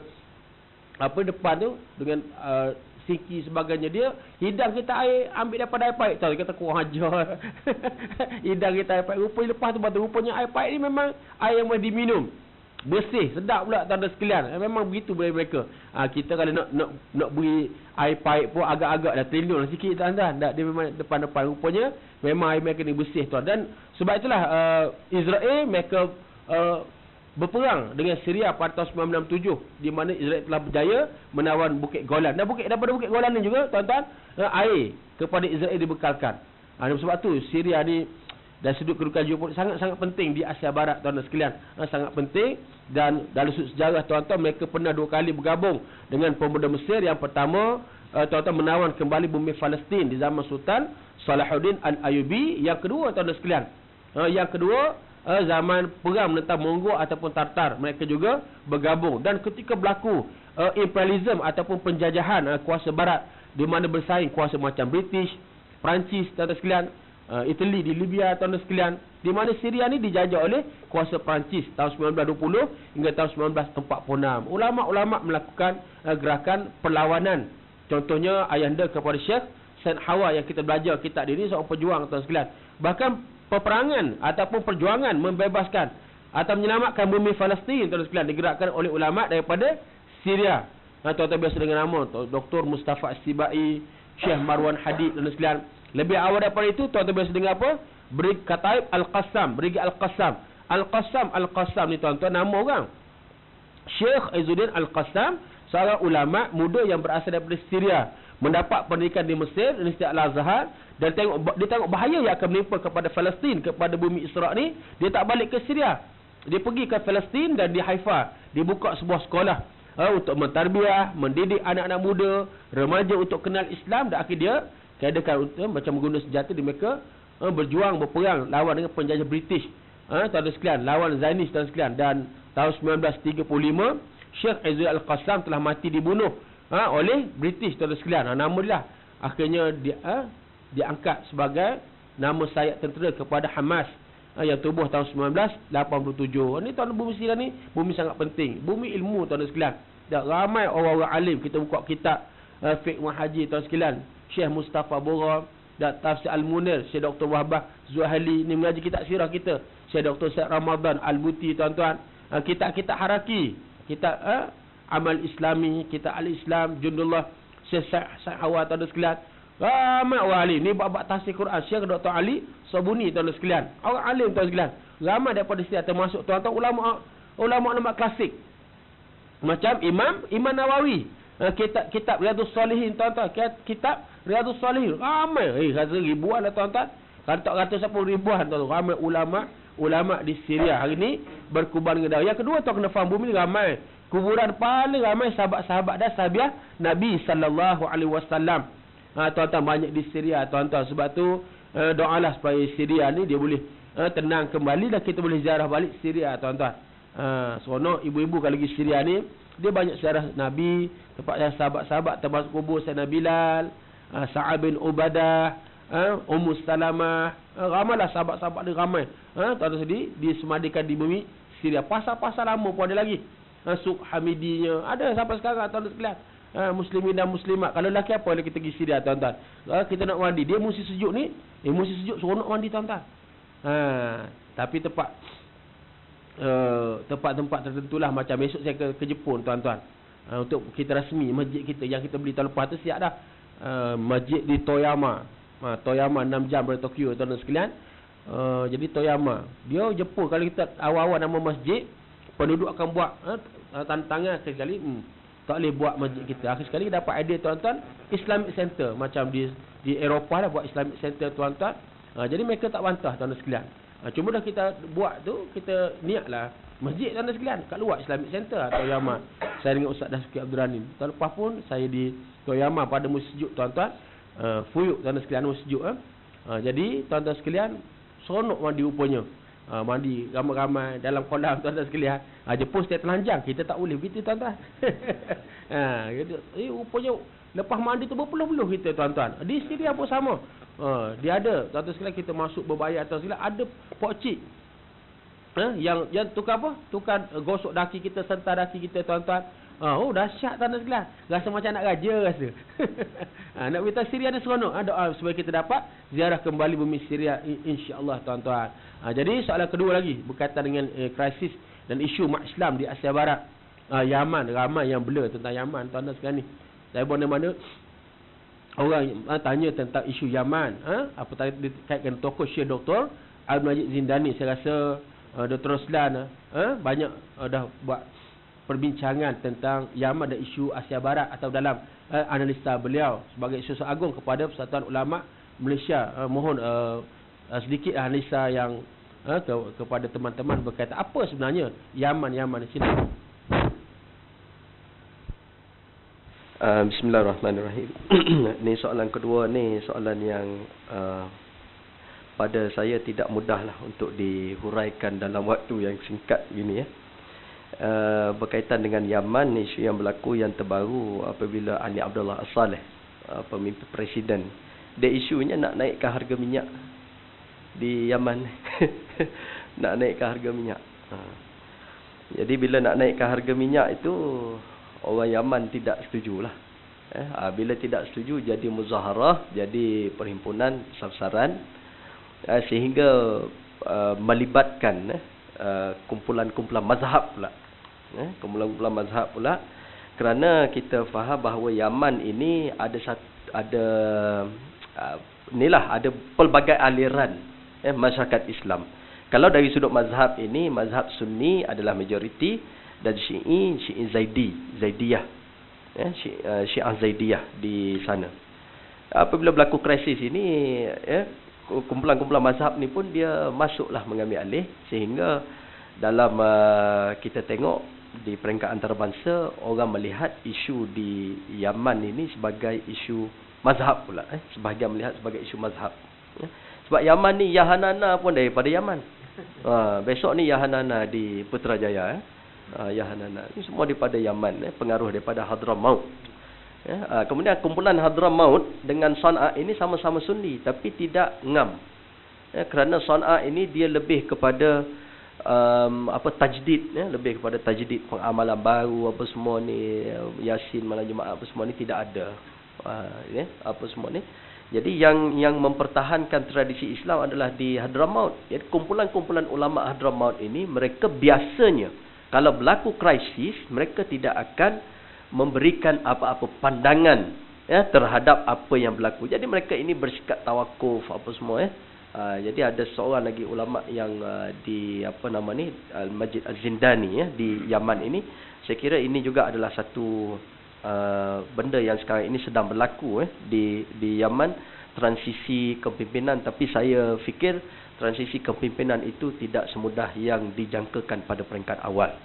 depan tu dengan siki sebagainya, dia hidang kita air, ambil daripada air paip, tuan, kita kurang ajar. Hidang kita air paip, rupanya lepas tu rupanya air paip ni memang air yang boleh diminum, bersih, sedap pula, tuan-tuan sekalian. Memang begitu boleh mereka. Kita kalau nak beri air paip pun agak-agak dah terlindung sikit, tuan-tuan. Dia memang depan-depan, rupanya memang air mereka ni bersih, tuan. Dan sebab itulah Israel mereka berperang dengan Syria pada tahun 1967, di mana Israel telah berjaya menawan Bukit Golan. Dan daripada Bukit Golan ni juga, tuan-tuan, air kepada Israel dibekalkan. Sebab tu Syria ni, dan sudut kedudukan geopolitik sangat-sangat penting di Asia Barat, tuan-tuan sekalian. Sangat penting. Dan dalam sudut sejarah, tuan-tuan, mereka pernah 2 kali bergabung dengan pemuda Mesir. Yang pertama, tuan-tuan, menawan kembali bumi Palestin di zaman Sultan Salahuddin Al-Ayyubi. Yang kedua, tuan-tuan sekalian, zaman perang menentang Mongol ataupun Tartar, mereka juga bergabung. Dan ketika berlaku imperialism ataupun penjajahan kuasa barat, di mana bersaing kuasa macam British, Perancis, tuan-tuan sekalian, Italy di Libya, tuan-tuan sekalian, di mana Syria ni dijajah oleh kuasa Perancis tahun 1920 hingga tahun 1946. Ulama-ulama melakukan gerakan perlawanan. Contohnya ayahanda kepada Syekh Said Hawa yang kita belajar kitab dia ni, seorang pejuang, tuan sekalian. Bahkan peperangan ataupun perjuangan membebaskan atau menyelamatkan bumi Palestin, tuan sekalian, digerakkan oleh ulama daripada Syria. Tuan-tuan biasa dengan nama Dr. Mustafa As-Sibai, Syekh Marwan Hadid, tuan sekalian. Lebih awal daripada itu, tuan-tuan biasa dengar apa? Kataib Al-Qassam, Brigade Al-Qassam. Al-Qassam ni, tuan-tuan, nama orang Syekh Izzuddin Al-Qassam, seorang ulama muda yang berasal daripada Syria, mendapat pendidikan di Mesir, Universiti Al-Azhar, dan dia tengok bahaya yang akan menimpa kepada Palestin, kepada bumi Isra' ni. Dia tak balik ke Syria, dia pergi ke Palestin, dan di Haifa dia buka sebuah sekolah untuk mentarbiah, mendidik anak-anak muda, remaja untuk kenal Islam, dan akhirnya dia keadakan macam menggunakan senjata di Mekah, berjuang, berperang lawan dengan penjajah British, tuan-tuan sekalian, lawan Zionis, tuan sekalian. Dan tahun 1935 Syekh Izzuddin Al-Qassam telah mati dibunuh oleh British, tuan-tuan sekalian. Nama dia lah akhirnya diangkat sebagai nama sayap tentera kepada Hamas yang tubuh tahun 1987. Ini tuan bumi Syria ni bumi sangat penting, bumi ilmu, tuan sekalian. Dan ramai orang-orang alim, kita buka kitab Fiqh Muhaji, tuan sekalian, Syekh Mustafa Bora, dan Tafsir Al-Munir, Syekh Dr. Wahbah Zuhali ni mengaji kitab sirah kita. Syekh Dr. Syed Ramadan Al-Buti, tuan-tuan. Kitab-kitab haraki, kitab Amal Islami, kitab Al-Islam, Jundullah, Syekh Hawa, tuan sekalian. Ramai orang alim ni bab tafsir Quran. Syekh Dr. Ali Sabuni, tuan sekalian. Orang alim, tuan sekalian. Ramai daripada Syria, termasuk tuan-tuan ulama klasik. Macam Imam Nawawi. Kitab Riyadhus Salihin, tuan-tuan. Kitab Riyadhus Salihin. Ramai. Rasa ribuan lah, tuan-tuan. Kalau tak kata siapa ribuan, tuan-tuan. Ramai ulama di Syria hari ni berkuban dengan darah. Yang kedua, tuan kena faham, bumi ni ramai. Kuburan paling ramai sahabat-sahabat dan sahabiah Nabi sallallahu alaihi wasallam. Tuan-tuan, banyak di Syria, tuan-tuan. Sebab tu doalah supaya Syria ni dia boleh tenang kembali, dan kita boleh ziarah balik Syria, tuan-tuan. Seronok ibu-ibu kalau pergi Syria ni, dia banyak ziarah Nabi, tempat yang sahabat-sahabat, termasuk kubur Sayyidina Bilal, Sa'ad bin Ubadah, Ummu Salamah. Ramailah sahabat-sahabat dia, ramai. Tuan-tuan sedih disemadikan di bumi Syria. Pasal-pasal lama pun ada lagi. Suq Hamidinya ada sampai sekarang, tuan-tuan sekalian. Muslimin dan muslimat. Kalau lelaki apa boleh kita pergi Syria, tuan-tuan. Kita nak mandi, dia musim sejuk ni, musim sejuk seronok mandi, tuan-tuan. Tapi tempat-tempat tertentulah, macam besok saya ke Jepun, tuan-tuan. Untuk kita rasmi masjid kita yang kita beli tahun lepas tu siap dah. Masjid di Toyama. Toyama 6 jam dari Tokyo, tuan-tuan sekalian. Jadi Toyama, dia Jepun. Kalau kita awal-awal nama masjid, penduduk akan buat tantangan sekali. Tak boleh buat masjid kita. Akhir sekali dapat idea, tuan-tuan, Islamic Center. Macam di Eropah dah buat Islamic Center, tuan-tuan. Jadi mereka tak bantah, tuan-tuan sekalian. Cuma dah kita buat tu, kita niatlah masjid, tuan-tuan sekalian, kat luar Islamic Center atau Toyama. Saya dengan Ustaz Dasuki Abdul Rahim. Tahun lepas pun saya di Toyama pada musim sejuk, tuan-tuan. Fuyuk, tuan-tuan sekalian, musim sejuk. Jadi tuan-tuan sekalian, seronok mandi rupanya. Mandi ramai-ramai dalam kolam, tuan-tuan sekalian. Jepun setiap telanjang, kita tak boleh begitu, tuan-tuan. Rupanya lepas mandi tu berpeluh-peluh kita, tuan-tuan. Di Syria pun sama. Dia ada, tuan-tuan sekalian, kita masuk berbayar, tuan-tuan sekalian, ada pokcik yang tukar apa? Tukar gosok daki kita, sentar daki kita, tuan-tuan. Dahsyat, tuan-tuan sekalian. Rasa macam nak raja rasa. Nak beritahu Syria ni seronok. Doa supaya kita dapat ziarah kembali bumi Syria, insya-Allah, tuan-tuan. Jadi soalan kedua lagi berkaitan dengan krisis dan isu mak Islam di Asia Barat. Yaman, ramai yang blur tentang Yaman, tuan-tuan sekalian ni. Dari mana-mana orang tanya tentang isu Yaman. Apa tadi dikaitkan tokoh Syekh Dr. Abdul Majid Zindani. Saya rasa Dr. Roslan banyak dah buat perbincangan tentang Yaman dan isu Asia Barat, atau dalam analisa beliau sebagai sosok agung kepada Persatuan Ulama Malaysia. Mohon sedikit analisa yang kepada teman-teman berkaitan apa sebenarnya Yaman di sini. Bismillahirrahmanirrahim. Ni soalan kedua ni, soalan yang pada saya tidak mudahlah untuk dihuraikan dalam waktu yang singkat gini ya. Berkaitan dengan Yaman, isu yang berlaku yang terbaru apabila Ali Abdullah As-Saleh, pemimpin presiden, dia isunya nak naikkan harga minyak di Yaman. Nak naikkan harga minyak. Jadi bila nak naikkan harga minyak itu, orang Yaman tidak setujulah. Bila tidak setuju, jadi muzaharah, jadi perhimpunan besar-besaran, sehingga melibatkan kumpulan-kumpulan mazhab pula. Kumpulan-kumpulan mazhab pula, kerana kita faham bahawa Yaman ini ada pelbagai aliran masyarakat Islam. Kalau dari sudut mazhab ini, mazhab Sunni adalah majoriti, dan Syi'i Zaidiyah. Syiah Zaidiyah di sana. Apabila berlaku krisis ini, kumpulan-kumpulan mazhab ni pun dia masuklah mengambil alih, sehingga dalam kita tengok di peringkat antarabangsa, orang melihat isu di Yaman ini sebagai isu mazhab pula. Sebahagian melihat sebagai isu mazhab. Sebab Yaman ni, Yahanana pun daripada Yaman. Besok ni Yahanana di Putrajaya. Yahanana ini semua daripada Yaman, pengaruh daripada Hadramaut. Kemudian kumpulan Hadramaut dengan Sana'a ini sama-sama Sunni, tapi tidak ngam. Kerana Sana'a ini dia lebih kepada tajdid, lebih kepada tajdid, pengamalan baru apa semua ni, Yasin, malam Jumaat apa semua ni tidak ada. Apa semua ni. Jadi yang mempertahankan tradisi Islam adalah di Hadramaut. Jadi kumpulan-kumpulan ulama Hadramaut ini, mereka biasanya kalau berlaku krisis, mereka tidak akan memberikan apa-apa pandangan terhadap apa yang berlaku. Jadi mereka ini bersikap tawakuf apa semua. Jadi ada seorang lagi ulama yang di Al-Majid Az-Zindani di Yaman ini. Saya kira ini juga adalah satu benda yang sekarang ini sedang berlaku di Yaman, transisi kepimpinan. Tapi saya fikir transisi kepimpinan itu tidak semudah yang dijangkakan pada peringkat awal.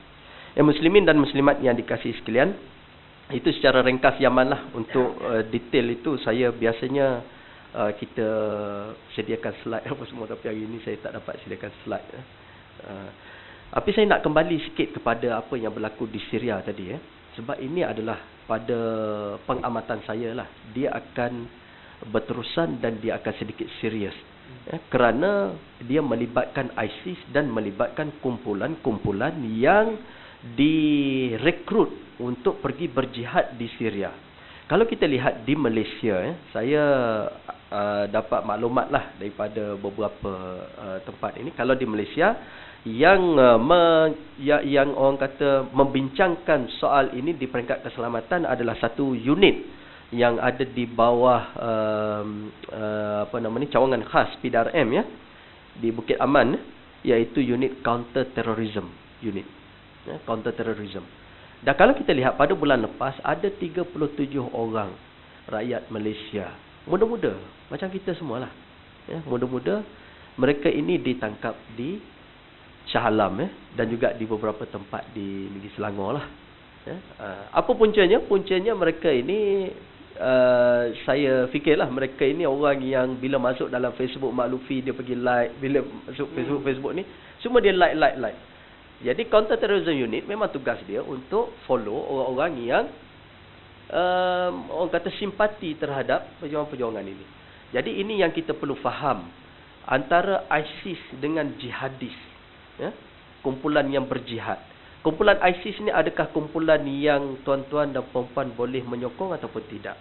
Muslimin dan muslimat yang dikasihi sekalian, itu secara ringkas Yaman lah. Untuk detail itu saya biasanya kita sediakan slide apa semua, tapi hari ini saya tak dapat sediakan slide. Tapi saya nak kembali sikit kepada apa yang berlaku di Syria tadi. Sebab ini adalah pada pengamatan saya lah, dia akan berterusan dan dia akan sedikit serius. Kerana dia melibatkan ISIS dan melibatkan kumpulan-kumpulan yang direkrut untuk pergi berjihad di Syria. Kalau kita lihat di Malaysia, saya dapat maklumat lah daripada beberapa tempat ini. Kalau di Malaysia, yang orang kata membincangkan soal ini di peringkat keselamatan adalah satu unit yang ada di bawah cawangan khas PDRM di Bukit Aman, iaitu unit counter terrorism unit. Counter terrorism. Dan kalau kita lihat pada bulan lepas ada 37 orang rakyat Malaysia, muda-muda macam kita semualah. Muda-muda, mereka ini ditangkap di Shah Alam dan juga di beberapa tempat di negeri Selangor lah. Apa puncanya? Puncanya mereka ini saya fikirlah mereka ini orang yang bila masuk dalam Facebook Mak Lufi dia pergi like, bila masuk Facebook ni semua dia like. Jadi counter terrorism unit memang tugas dia untuk follow orang-orang yang orang kata simpati terhadap perjuangan-perjuangan ini. Jadi ini yang kita perlu faham antara ISIS dengan jihadis, kumpulan yang berjihad. Kumpulan ISIS ni adakah kumpulan yang tuan-tuan dan puan-puan boleh menyokong ataupun tidak?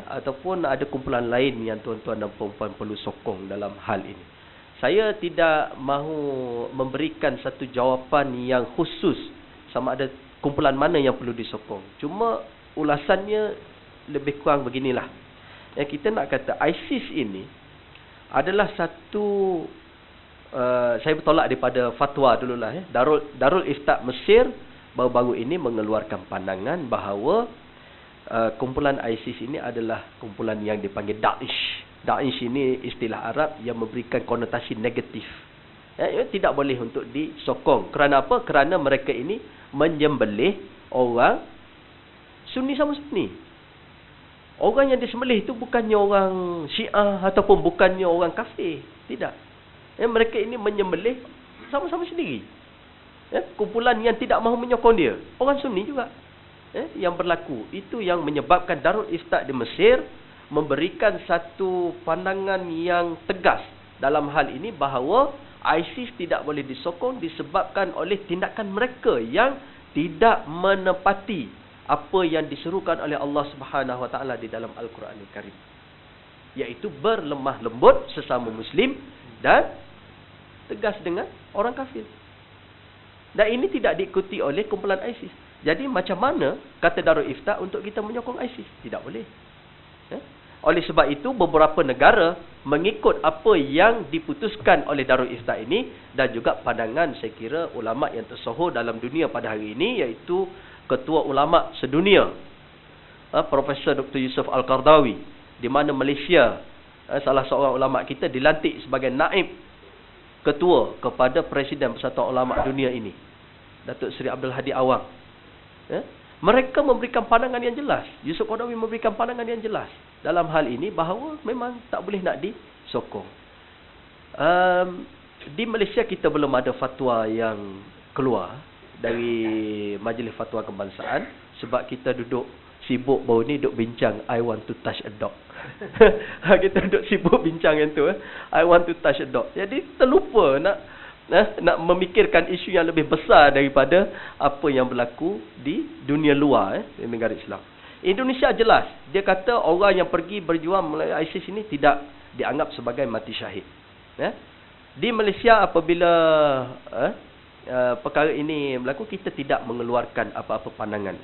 Ataupun ada kumpulan lain yang tuan-tuan dan puan-puan perlu sokong dalam hal ini? Saya tidak mahu memberikan satu jawapan yang khusus sama ada kumpulan mana yang perlu disokong. Cuma ulasannya lebih kurang beginilah. Kita nak kata ISIS ini adalah satu saya bertolak daripada fatwa dululah. Darul Ifta Mesir baru-baru ini mengeluarkan pandangan bahawa kumpulan ISIS ini adalah kumpulan yang dipanggil Daesh. Daesh ini istilah Arab yang memberikan konotasi negatif. Tidak boleh untuk disokong. Kerana apa? Kerana mereka ini menyembelih orang Sunni sama Sunni. Orang yang disembelih itu bukannya orang Syiah ataupun bukannya orang kafir. Tidak. Mereka ini menyembelih sama-sama sendiri. Kumpulan yang tidak mahu menyokong dia, orang Sunni juga. Yang berlaku itu yang menyebabkan Darul Ifta di Mesir memberikan satu pandangan yang tegas dalam hal ini bahawa ISIS tidak boleh disokong disebabkan oleh tindakan mereka yang tidak menepati apa yang diserukan oleh Allah Subhanahu Wa Taala di dalam Al-Quranul Karim, iaitu berlemah lembut sesama Muslim dan tegas dengan orang kafir. Dan ini tidak diikuti oleh kumpulan ISIS. Jadi macam mana kata Darul Ifta untuk kita menyokong ISIS? Tidak boleh. Oleh sebab itu beberapa negara mengikut apa yang diputuskan oleh Darul Ifta ini dan juga pandangan saya kira ulama yang tersohor dalam dunia pada hari ini, iaitu Ketua Ulama Sedunia Profesor Dr. Yusuf Al-Qardawi, di mana Malaysia salah seorang ulama kita dilantik sebagai naib ketua kepada Presiden Persatuan Ulama Dunia ini, Datuk Seri Abdul Hadi Awang. Mereka memberikan pandangan yang jelas. Yusuf Qardawi memberikan pandangan yang jelas dalam hal ini bahawa memang tak boleh nak disokong. Di Malaysia kita belum ada fatwa yang keluar dari Majlis Fatwa Kebangsaan, sebab kita duduk sibuk baru ni duduk bincang I want to touch a dog. Kita duduk sibuk bincang yang tu, I want to touch a dog. Jadi terlupa nak memikirkan isu yang lebih besar daripada apa yang berlaku di dunia luar, di negara Islam. Indonesia jelas, dia kata orang yang pergi berjuang melalui ISIS ini tidak dianggap sebagai mati syahid. Di Malaysia apabila perkara ini berlaku, kita tidak mengeluarkan apa-apa pandangan.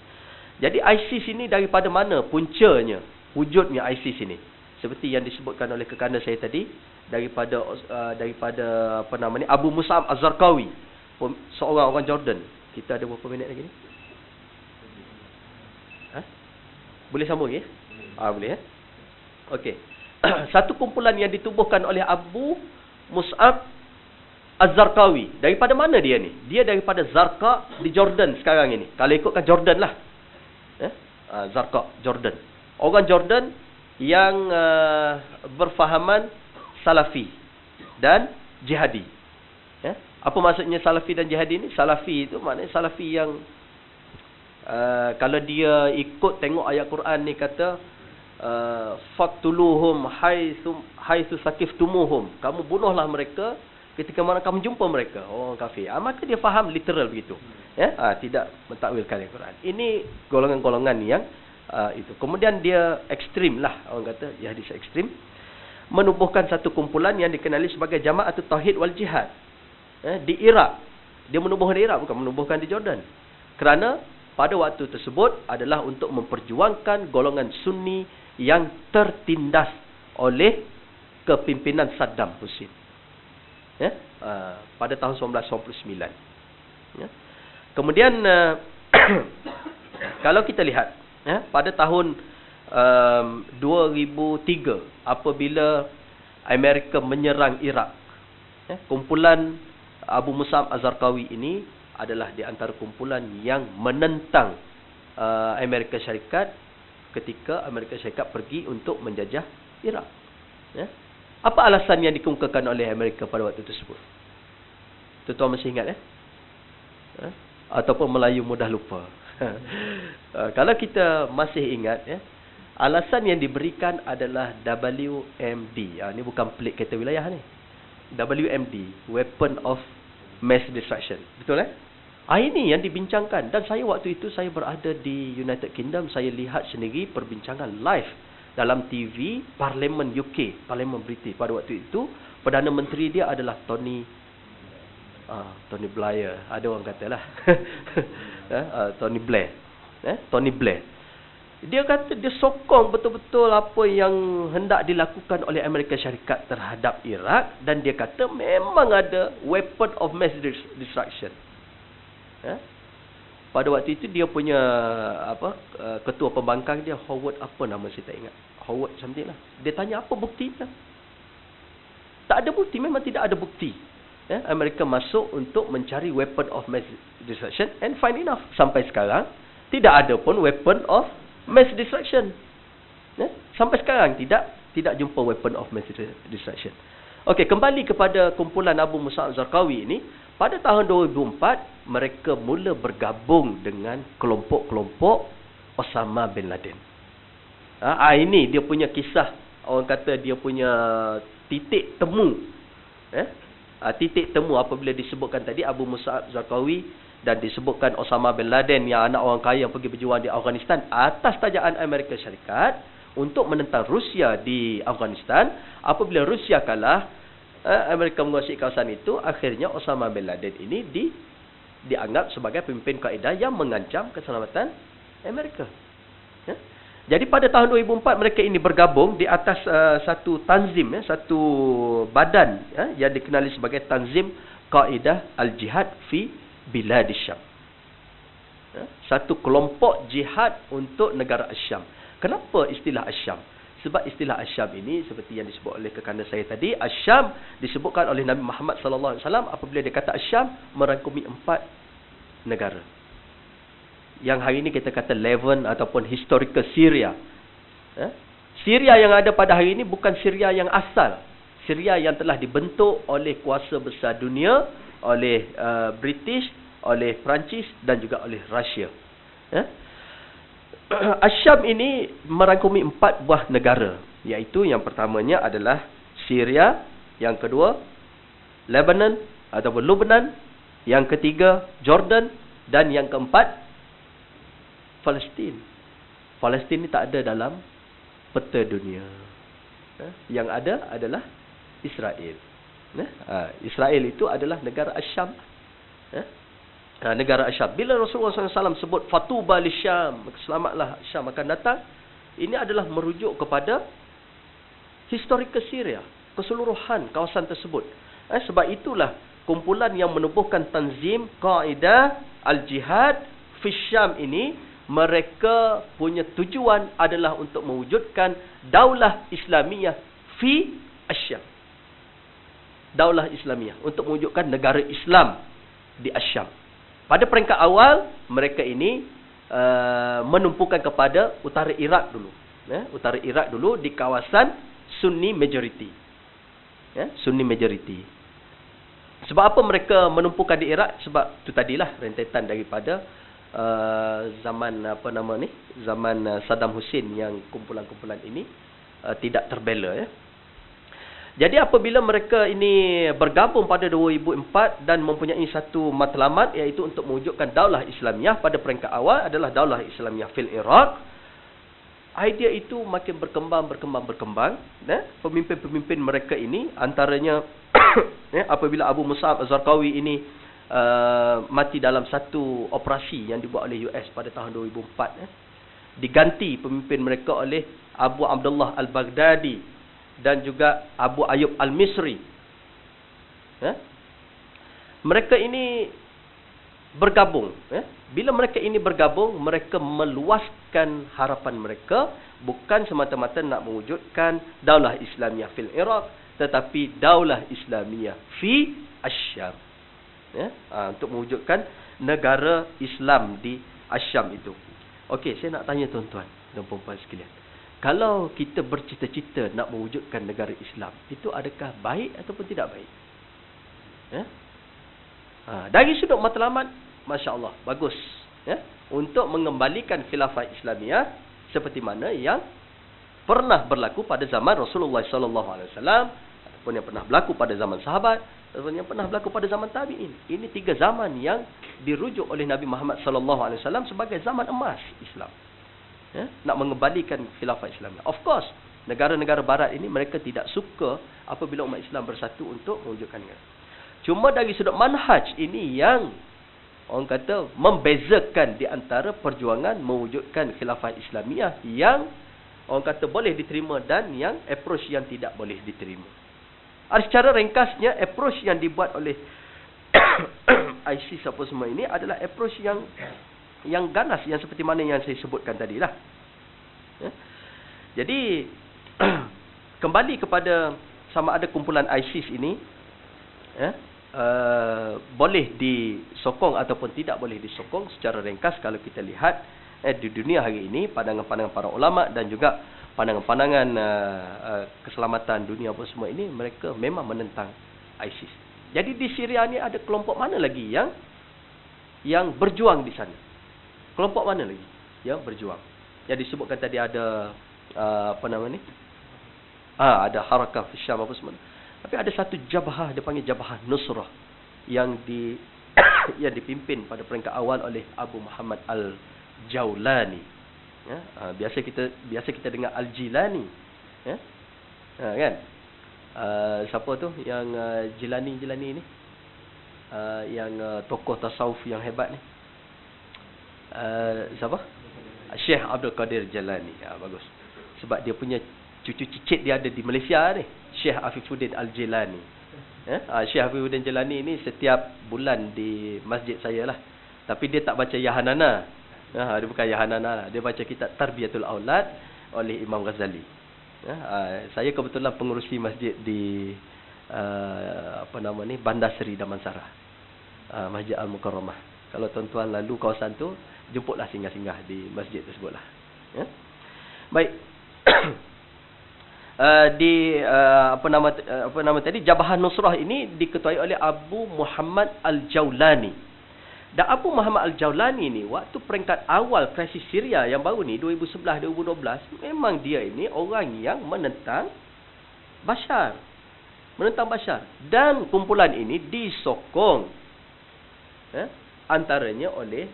Jadi ISIS ini daripada mana puncanya, wujudnya ISIS ini? Seperti yang disebutkan oleh kekanda saya tadi, daripada apa namanya, Abu Mus'ab Az-Zarqawi, seorang orang Jordan. Kita ada berapa minit lagi ni? Boleh sambung ya? Boleh ya? Okey. Satu kumpulan yang ditubuhkan oleh Abu Mus'ab Az-Zarqawi. Daripada mana dia ni? Dia daripada Zarqa di Jordan sekarang ini. Kalau ikutkan Jordan lah. Zarqa, Jordan. Orang Jordan yang berfahaman Salafi dan Jihadi. Apa maksudnya Salafi dan Jihadi ni? Salafi itu maknanya Salafi yang kalau dia ikut tengok ayat Quran ni kata faqtuluhum haitsu saqiftumuhum. Kamu bunuhlah mereka ketika mana kamu jumpa mereka, orang kafir. Maka dia faham literal begitu. Tidak mentakwilkan Al-Quran. Ini golongan-golongan yang itu. Kemudian dia ekstrim lah, orang kata jihadis ekstrim, menubuhkan satu kumpulan yang dikenali sebagai Jama'atut Tauhid wal Jihad di Iraq. Dia menubuhkan di Iraq, bukan menubuhkan di Jordan. Kerana pada waktu tersebut adalah untuk memperjuangkan golongan Sunni yang tertindas oleh kepimpinan Saddam Hussein. Pada tahun 1999. Kemudian kalau kita lihat pada tahun 2003 apabila Amerika menyerang Iraq, kumpulan Abu Mus'ab Az-Zarqawi ini adalah di antara kumpulan yang menentang Amerika Syarikat ketika Amerika Syarikat pergi untuk menjajah Iraq. Apa alasan yang dikemukakan oleh Amerika pada waktu tersebut? Tuan-tuan masih ingat ataupun Melayu mudah lupa. Kalau kita masih ingat, alasan yang diberikan adalah WMD. Ini bukan pelik kereta wilayah ni. WMD, Weapon of Mass Destruction. Betul ini yang dibincangkan. Dan saya waktu itu saya berada di United Kingdom. Saya lihat sendiri perbincangan live dalam TV Parlimen UK, Parlimen British. Pada waktu itu Perdana Menteri dia adalah Tony Blair. Ada orang katalah Tony Blair. Tony Blair. Dia kata dia sokong betul-betul apa yang hendak dilakukan oleh Amerika Syarikat terhadap Iraq, dan dia kata memang ada weapon of mass destruction. Pada waktu itu dia punya ketua pembangkang dia, Howard apa nama saya tak ingat. Howard something lah. Dia tanya apa buktinya? Tak ada bukti, memang tidak ada bukti. Amerika masuk untuk mencari weapon of mass destruction, and fine enough, sampai sekarang tidak ada pun weapon of mass destruction. Sampai sekarang tidak jumpa weapon of mass destruction. Okey, kembali kepada kumpulan Abu Mus'ab Az-Zarqawi ini. Pada tahun 2004 mereka mula bergabung dengan kelompok-kelompok Osama bin Laden. Ini dia punya kisah, orang kata dia punya titik temu. Titik temu apabila disebutkan tadi Abu Mus'ab Az-Zarqawi dan disebutkan Osama bin Laden yang anak orang kaya yang pergi berjuang di Afghanistan atas tajaan Amerika Syarikat untuk menentang Rusia di Afghanistan. Apabila Rusia kalah, Amerika menguasai kawasan itu, akhirnya Osama bin Laden ini dianggap sebagai pemimpin Kaedah yang mengancam keselamatan Amerika. Jadi pada tahun 2004 mereka ini bergabung di atas satu tanzim, satu badan yang dikenali sebagai Tanzim Kaedah Al-Jihad fi Biladis Syam. Satu kelompok jihad untuk negara Asyam. Kenapa istilah Asyam? Sebab istilah Asyam ini seperti yang disebut oleh kekanda saya tadi, Asyam disebutkan oleh Nabi Muhammad sallallahu alaihi wasallam apabila dia kata Asyam merangkumi 4 negara. Yang hari ini kita kata Levant ataupun historical Syria. Syria yang ada pada hari ini bukan Syria yang asal. Syria yang telah dibentuk oleh kuasa besar dunia, oleh British, oleh Perancis dan juga oleh Rusia. Asyam ini merangkumi 4 buah negara, iaitu yang pertamanya adalah Syria, yang kedua Lebanon ataupun Lebanon, yang ketiga Jordan dan yang keempat Palestin. Palestin ini tak ada dalam peta dunia. Yang ada adalah Israel. Israel itu adalah negara Asyam. Negara Asyam. Bila Rasulullah SAW sebut Fatuba li Syam, selamatlah Syam akan datang, ini adalah merujuk kepada historical Syria, keseluruhan kawasan tersebut. Sebab itulah kumpulan yang menubuhkan tanzim Qaedah Al-Jihad fi Syam ini, mereka punya tujuan adalah untuk mewujudkan Daulah Islamiyah fi Asyam. Daulah Islamiyah, untuk mewujudkan negara Islam di Asyam. Pada peringkat awal, mereka ini menumpukan kepada utara Iraq dulu. Utara Iraq dulu di kawasan Sunni majority. Sunni majority. Sebab apa mereka menumpukan di Iraq? Sebab itu tadilah rentetan daripada zaman zaman Saddam Hussein yang kumpulan-kumpulan ini tidak terbela. Jadi apabila mereka ini bergabung pada 2004 dan mempunyai satu matlamat, iaitu untuk mewujudkan Daulah Islamiyah, pada peringkat awal adalah Daulah Islamiyah fil Iraq. Idea itu makin berkembang. Pemimpin-pemimpin mereka ini antaranya apabila Abu Mus'ab Az-Zarqawi ini mati dalam satu operasi yang dibuat oleh US pada tahun 2004, diganti pemimpin mereka oleh Abu Abdullah Al-Baghdadi dan juga Abu Ayyub Al-Misri. Mereka ini bergabung. Bila mereka ini bergabung, mereka meluaskan harapan mereka, bukan semata-mata nak mewujudkan Daulah Islamiyah fil Iraq, tetapi Daulah Islamiyah fi Asyam. Untuk mewujudkan negara Islam di Asyam itu. Okey, saya nak tanya tuan-tuan dan puan-puan sekalian. Kalau kita bercita-cita nak mewujudkan negara Islam, itu adakah baik ataupun tidak baik? Dari sudut matlamat, Masya Allah, bagus. Untuk mengembalikan khilafah Islamiyah seperti mana yang pernah berlaku pada zaman Rasulullah SAW, ataupun yang pernah berlaku pada zaman sahabat, ataupun yang pernah berlaku pada zaman tabi'in. Ini 3 zaman yang dirujuk oleh Nabi Muhammad SAW sebagai zaman emas Islam. Nak mengembalikan khilafah Islam. Of course, negara-negara barat ini mereka tidak suka apabila umat Islam bersatu untuk mewujudkan negara. Cuma dari sudut manhaj ini yang orang kata membezakan di antara perjuangan mewujudkan khilafah Islamiyah yang orang kata boleh diterima dan yang approach yang tidak boleh diterima. Secara ringkasnya, approach yang dibuat oleh ISIS apa semua ini adalah approach yang ganas, yang seperti mana yang saya sebutkan tadi lah. Jadi kembali kepada sama ada kumpulan ISIS ini boleh disokong ataupun tidak boleh disokong. Secara ringkas, kalau kita lihat di dunia hari ini, pandangan-pandangan para ulama dan juga pandangan-pandangan keselamatan dunia apa semua ini, mereka memang menentang ISIS. Jadi di Syria ni ada kelompok mana lagi yang berjuang di sana? Kelompok mana lagi yang berjuang? Yang disebutkan tadi ada ada Harakah fi Syam apa semua. Tapi ada satu jabhah, dia panggil Jabhah Nusrah, yang yang dipimpin pada peringkat awal oleh Abu Muhammad Al-Jawlani. Biasa kita dengar Al-Jilani. Kan? Siapa tu yang Jilani ni? Yang tokoh tasawuf yang hebat ni. Siapa? Syekh Abdul Qadir Jalani. Bagus. Sebab dia punya cucu cicit dia ada di Malaysia ni, Syekh Afifuddin Al-Jilani. Syekh Afifuddin Jalani ni setiap bulan di masjid saya lah, Tapi dia tak baca Yahanana. Dia bukan Yahanana lah. Dia baca kitab Tarbiyatul Aulad oleh Imam Ghazali. Saya kebetulan pengurusi masjid di Bandar Seri Damansara. Masjid Al-Mukarramah. Kalau tuan-tuan lalu kawasan tu, jemputlah singgah-singgah di masjid tersebutlah. Ya. Baik. Jabhah Nusrah ini diketuai oleh Abu Muhammad Al-Jawlani. Dan Abu Muhammad Al-Jawlani ni waktu peringkat awal krisis Syria yang baru ni 2011-2012, memang dia ini orang yang menentang Bashar. Dan kumpulan ini disokong antaranya oleh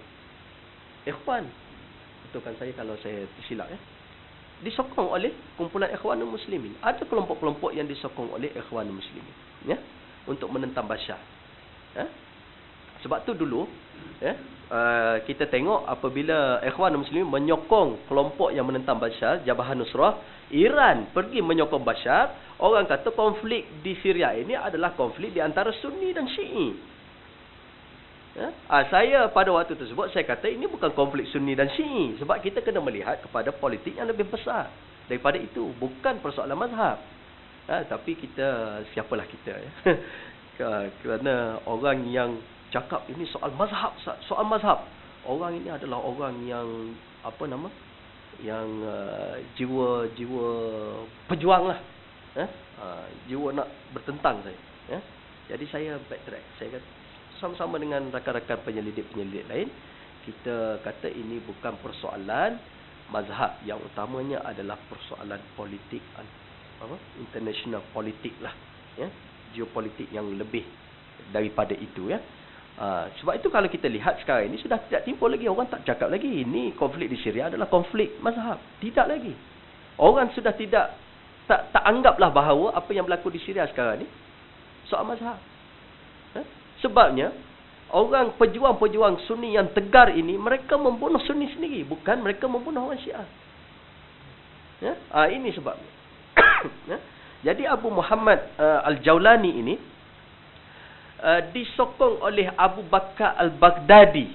Ikhwan. Betulkan saya kalau saya tersilap disokong oleh kumpulan Ikhwanul Muslimin. Ada kelompok-kelompok yang disokong oleh Ikhwanul Muslimin untuk menentang Bashar. Sebab tu dulu kita tengok apabila Ikhwanul Muslimin menyokong kelompok yang menentang Bashar, Jabhah Nusrah, Iran pergi menyokong Bashar. Orang kata konflik di Syria ini adalah konflik di antara Sunni dan Syi'i. Saya pada waktu tersebut saya kata ini bukan konflik Sunni dan Syi'i, sebab kita kena melihat kepada politik yang lebih besar daripada itu, bukan persoalan mazhab. Tapi kita, siapalah kita kerana orang yang cakap ini soal mazhab. Orang ini adalah orang yang jiwa pejuang lah. Jiwa nak bertentang saya. Jadi saya backtrack. Saya kata sama-sama dengan rakan-rakan penyelidik lain, kita kata ini bukan persoalan mazhab, yang utamanya adalah persoalan politik, international politik lah, geopolitik yang lebih daripada itu sebab itu kalau kita lihat sekarang ini sudah tidak timbul lagi, orang tak cakap lagi ini konflik di Syria adalah konflik mazhab. Tidak lagi. Orang sudah tak anggaplah bahawa apa yang berlaku di Syria sekarang ni soal mazhab. Sebabnya orang pejuang-pejuang Sunni yang tegar ini, mereka membunuh Sunni sendiri, bukan mereka membunuh orang Syiah. Ini sebabnya. Jadi Abu Muhammad Al-Jawlani ini disokong oleh Abu Bakar Al-Baghdadi.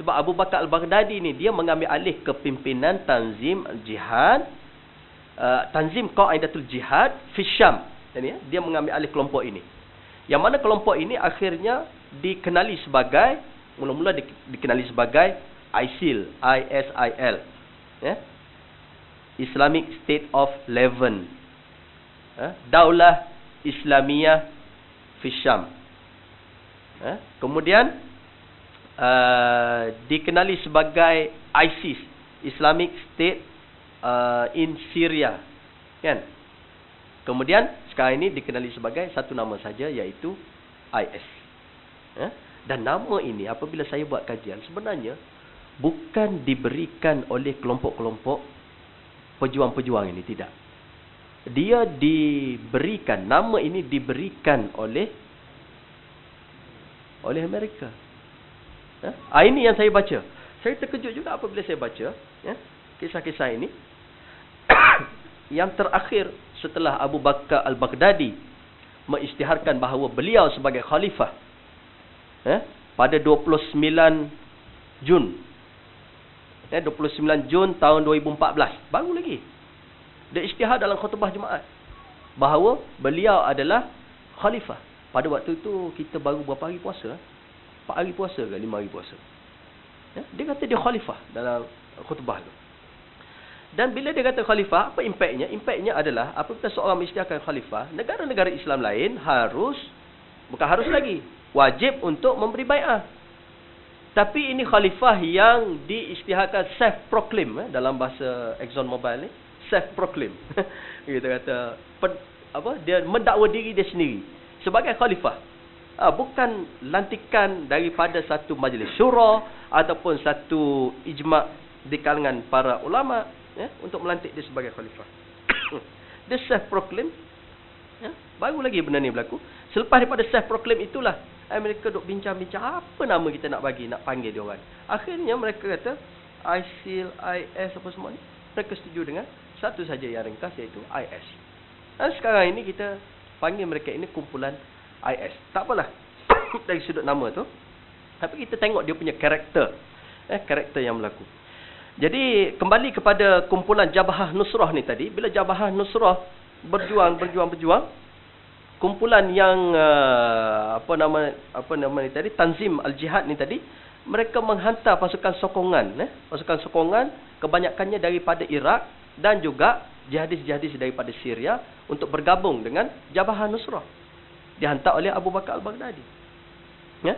Sebab Abu Bakar Al-Baghdadi ni dia mengambil alih kepimpinan Tanzim Al-Jihad, Tanzim Qaidatul Jihad fi Syam. Dia mengambil alih kelompok ini. Yang mana kelompok ini akhirnya dikenali sebagai, mula-mula dikenali sebagai ISIL, ISIL. Islamic State of Levant. Daulah Islamiyah fi Syam. Kemudian dikenali sebagai ISIS, Islamic State in Syria, kan? Kemudian sekarang ini dikenali sebagai satu nama saja, iaitu IS. Dan nama ini apabila saya buat kajian, sebenarnya bukan diberikan oleh kelompok-kelompok pejuang-pejuang ini, tidak. Dia diberikan, nama ini diberikan oleh Amerika. Ini yang saya baca. Saya terkejut juga apabila saya baca kisah-kisah ini. Yang terakhir setelah Abu Bakar Al-Baghdadi mengisytiharkan bahawa beliau sebagai khalifah pada 29 Jun 29 Jun tahun 2014, baru lagi dia isytihar dalam khutbah Jumaat bahawa beliau adalah khalifah. Pada waktu itu kita baru berapa hari puasa? 4 hari puasa ke 5 hari puasa. Dia kata dia khalifah dalam khutbah tu. Dan bila dia kata khalifah, apa impaknya? Impaknya adalah apabila seorang mengisytiharkan khalifah, negara-negara Islam lain bukan harus lagi, wajib untuk memberi bai'ah. Tapi ini khalifah yang diisytiharkan self-proclaim, dalam bahasa ExxonMobil ni, self-proclaim. Kita kata dia mendakwa diri dia sendiri sebagai khalifah. Bukan lantikan daripada satu majlis syura ataupun satu ijma' di kalangan para ulama untuk melantik dia sebagai khalifah. Dia self-proclaim. Baru lagi benda ni berlaku. Selepas daripada self-proclaim itulah mereka duk bincang-bincang apa nama kita nak panggil dia orang. Akhirnya mereka kata ISIL, IS apa semua ni, mereka setuju dengan satu saja yang ringkas, iaitu IS. Dan sekarang ini kita panggil mereka ini kumpulan IS. Tak apalah dari sudut nama tu. Tapi kita tengok dia punya karakter. Karakter yang berlaku. Jadi kembali kepada kumpulan Jabhah Nusrah ni tadi. Bila Jabhah Nusrah berjuang, kumpulan yang apa nama ni tadi, Tanzim Al-Jihad ni tadi, mereka menghantar pasukan sokongan, pasukan sokongan kebanyakannya daripada Iraq dan juga jihadis-jihadis daripada Syria untuk bergabung dengan Jabhah Nusrah. Dihantar oleh Abu Bakar Al-Baghdadi. Ya.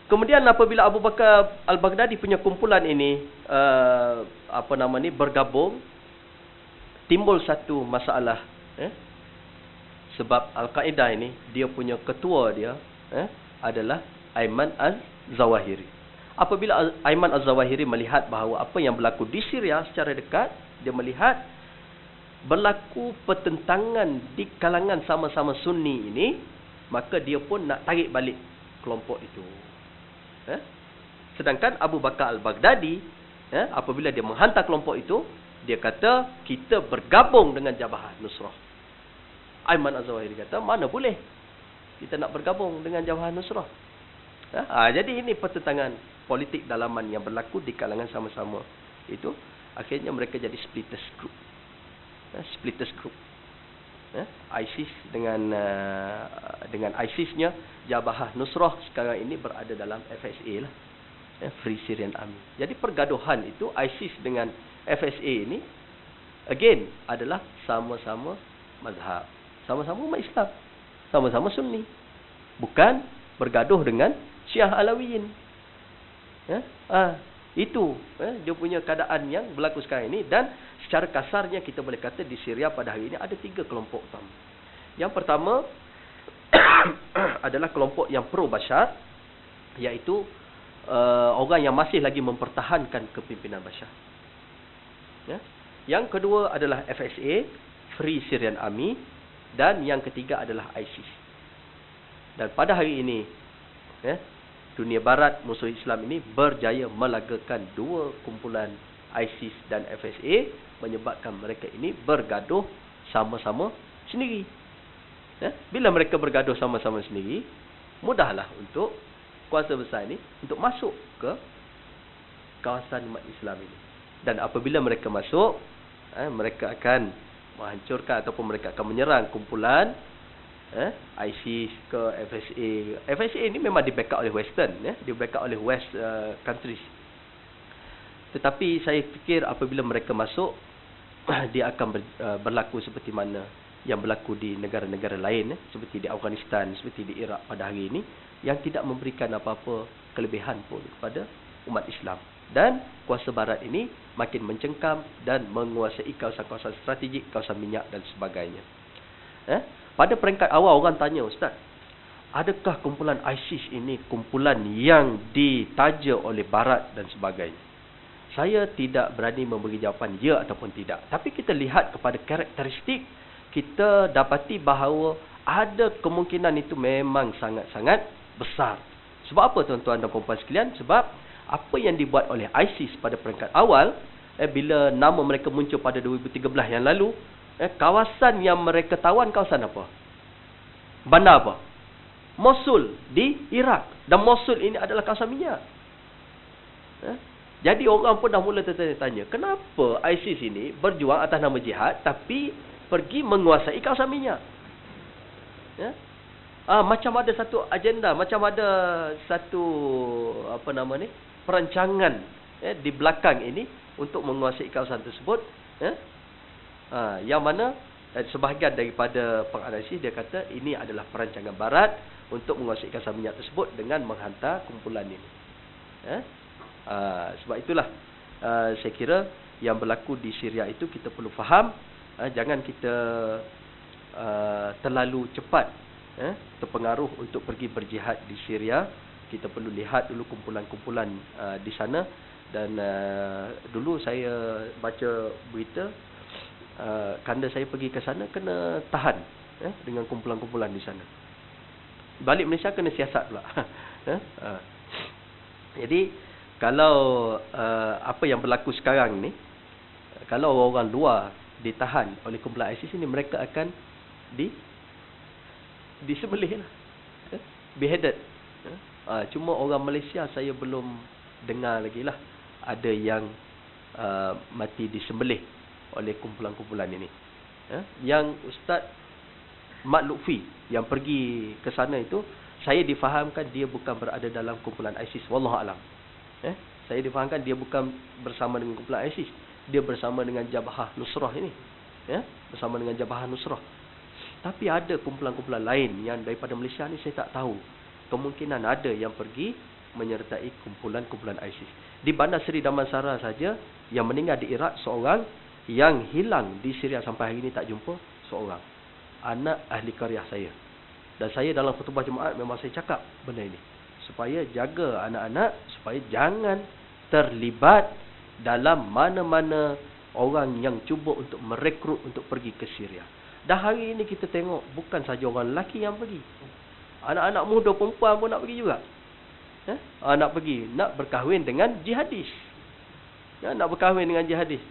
Kemudian apabila Abu Bakar Al-Baghdadi punya kumpulan ini bergabung, timbul satu masalah, sebab Al-Qaeda ini dia punya ketua dia adalah Ayman Al-Zawahiri. Apabila Ayman Al-Zawahiri melihat bahawa apa yang berlaku di Syria secara dekat, dia melihat berlaku pertentangan di kalangan sama-sama Sunni ini, maka dia pun nak tarik balik kelompok itu. Sedangkan Abu Bakar Al-Baghdadi, apabila dia menghantar kelompok itu, dia kata kita bergabung dengan Jabhah Nusrah. Ayman Al-Zawahiri kata mana boleh kita nak bergabung dengan Jabhah Nusrah. Jadi ini pertentangan politik dalaman yang berlaku di kalangan sama-sama itu. Akhirnya mereka jadi splitters group. ISIS dengan ISIS-nya, Jabhah Nusrah sekarang ini berada dalam FSA lah, Free Syrian Army. Jadi pergaduhan itu ISIS dengan FSA ini again adalah sama-sama mazhab, sama-sama umat Islam, sama-sama Sunni, bukan bergaduh dengan Syiah Alawiyin. Itu dia punya keadaan yang berlaku sekarang ini. Dan secara kasarnya kita boleh kata di Syria pada hari ini ada 3 kelompok utama. Yang pertama adalah kelompok yang pro Bashar, iaitu orang yang masih lagi mempertahankan kepimpinan Bashar. Yang kedua adalah FSA, Free Syrian Army, dan yang ketiga adalah ISIS. Dan pada hari ini dunia barat, musuh Islam ini berjaya melagakan 2 kumpulan ISIS dan FSA, menyebabkan mereka ini bergaduh sama-sama sendiri. Bila mereka bergaduh sama-sama sendiri, mudahlah untuk kuasa besar ini untuk masuk ke kawasan umat Islam ini. Dan apabila mereka masuk, mereka akan menghancurkan ataupun mereka akan menyerang kumpulan ISIS ke FSA. FSA ini memang di backup oleh Western, di backup oleh West countries. Tetapi saya fikir apabila mereka masuk, dia akan berlaku seperti mana yang berlaku di negara-negara lain, seperti di Afghanistan, seperti di Iraq pada hari ini, yang tidak memberikan apa-apa kelebihan pun kepada umat Islam. Dan kuasa barat ini makin mencengkam dan menguasai kawasan-kawasan strategik, kawasan minyak dan sebagainya. Pada peringkat awal orang tanya, Ustaz, adakah kumpulan ISIS ini kumpulan yang ditaja oleh barat dan sebagainya? Saya tidak berani memberi jawapan ya ataupun tidak. Tapi kita lihat kepada karakteristik, kita dapati bahawa ada kemungkinan itu memang sangat-sangat besar. Sebab apa tuan-tuan dan puan-puan sekalian? Sebab apa yang dibuat oleh ISIS pada peringkat awal, bila nama mereka muncul pada 2013 yang lalu, kawasan yang mereka tawan kawasan apa? Bandar apa? Mosul di Iraq. Dan Mosul ini adalah kawasan minyak. Jadi orang pun dah mula tertanya-tanya, kenapa ISIS ini berjuang atas nama jihad tapi pergi menguasai kawasan minyak? Macam ada satu agenda, macam ada satu perancangan di belakang ini untuk menguasai kawasan tersebut. Yang mana sebahagian daripada penganalisis dia kata ini adalah perancangan barat untuk menguasai kawasan minyak tersebut dengan menghantar kumpulan ini. Sebab itulah saya kira yang berlaku di Syria itu kita perlu faham. Jangan kita terlalu cepat terpengaruh untuk pergi berjihad di Syria. Kita perlu lihat dulu kumpulan-kumpulan di sana. Dan dulu saya baca berita, kanda saya pergi ke sana kena tahan dengan kumpulan-kumpulan di sana. Balik Malaysia kena siasat pula. Jadi kalau apa yang berlaku sekarang ni, kalau orang luar ditahan oleh kumpulan ISIS ini, mereka akan disembelih lah, beheaded. Cuma orang Malaysia saya belum dengar lagi lah ada yang mati disembelih oleh kumpulan-kumpulan ini. Yang Ustaz Mat Lutfi yang pergi ke sana itu, saya difahamkan dia bukan berada dalam kumpulan ISIS. Wallahualam. Saya difahamkan dia bukan bersama dengan kumpulan ISIS. Dia bersama dengan Jabhah Nusrah ini. Bersama dengan Jabhah Nusrah. Tapi ada kumpulan-kumpulan lain yang daripada Malaysia ni saya tak tahu. Kemungkinan ada yang pergi menyertai kumpulan-kumpulan ISIS. Di Bandar Seri Damansara saja yang meninggal di Iraq seorang, yang hilang di Syria sampai hari ini tak jumpa seorang. Anak ahli qaryah saya. Dan saya dalam khutbah Jumaat memang saya cakap benda ini. Supaya jaga anak-anak, supaya jangan terlibat dalam mana-mana orang yang cuba untuk merekrut untuk pergi ke Syria. Dan hari ini kita tengok bukan saja orang lelaki yang pergi. Anak-anak muda perempuan pun nak pergi juga. Nak pergi, nak berkahwin dengan jihadis. Nak berkahwin dengan jihadis.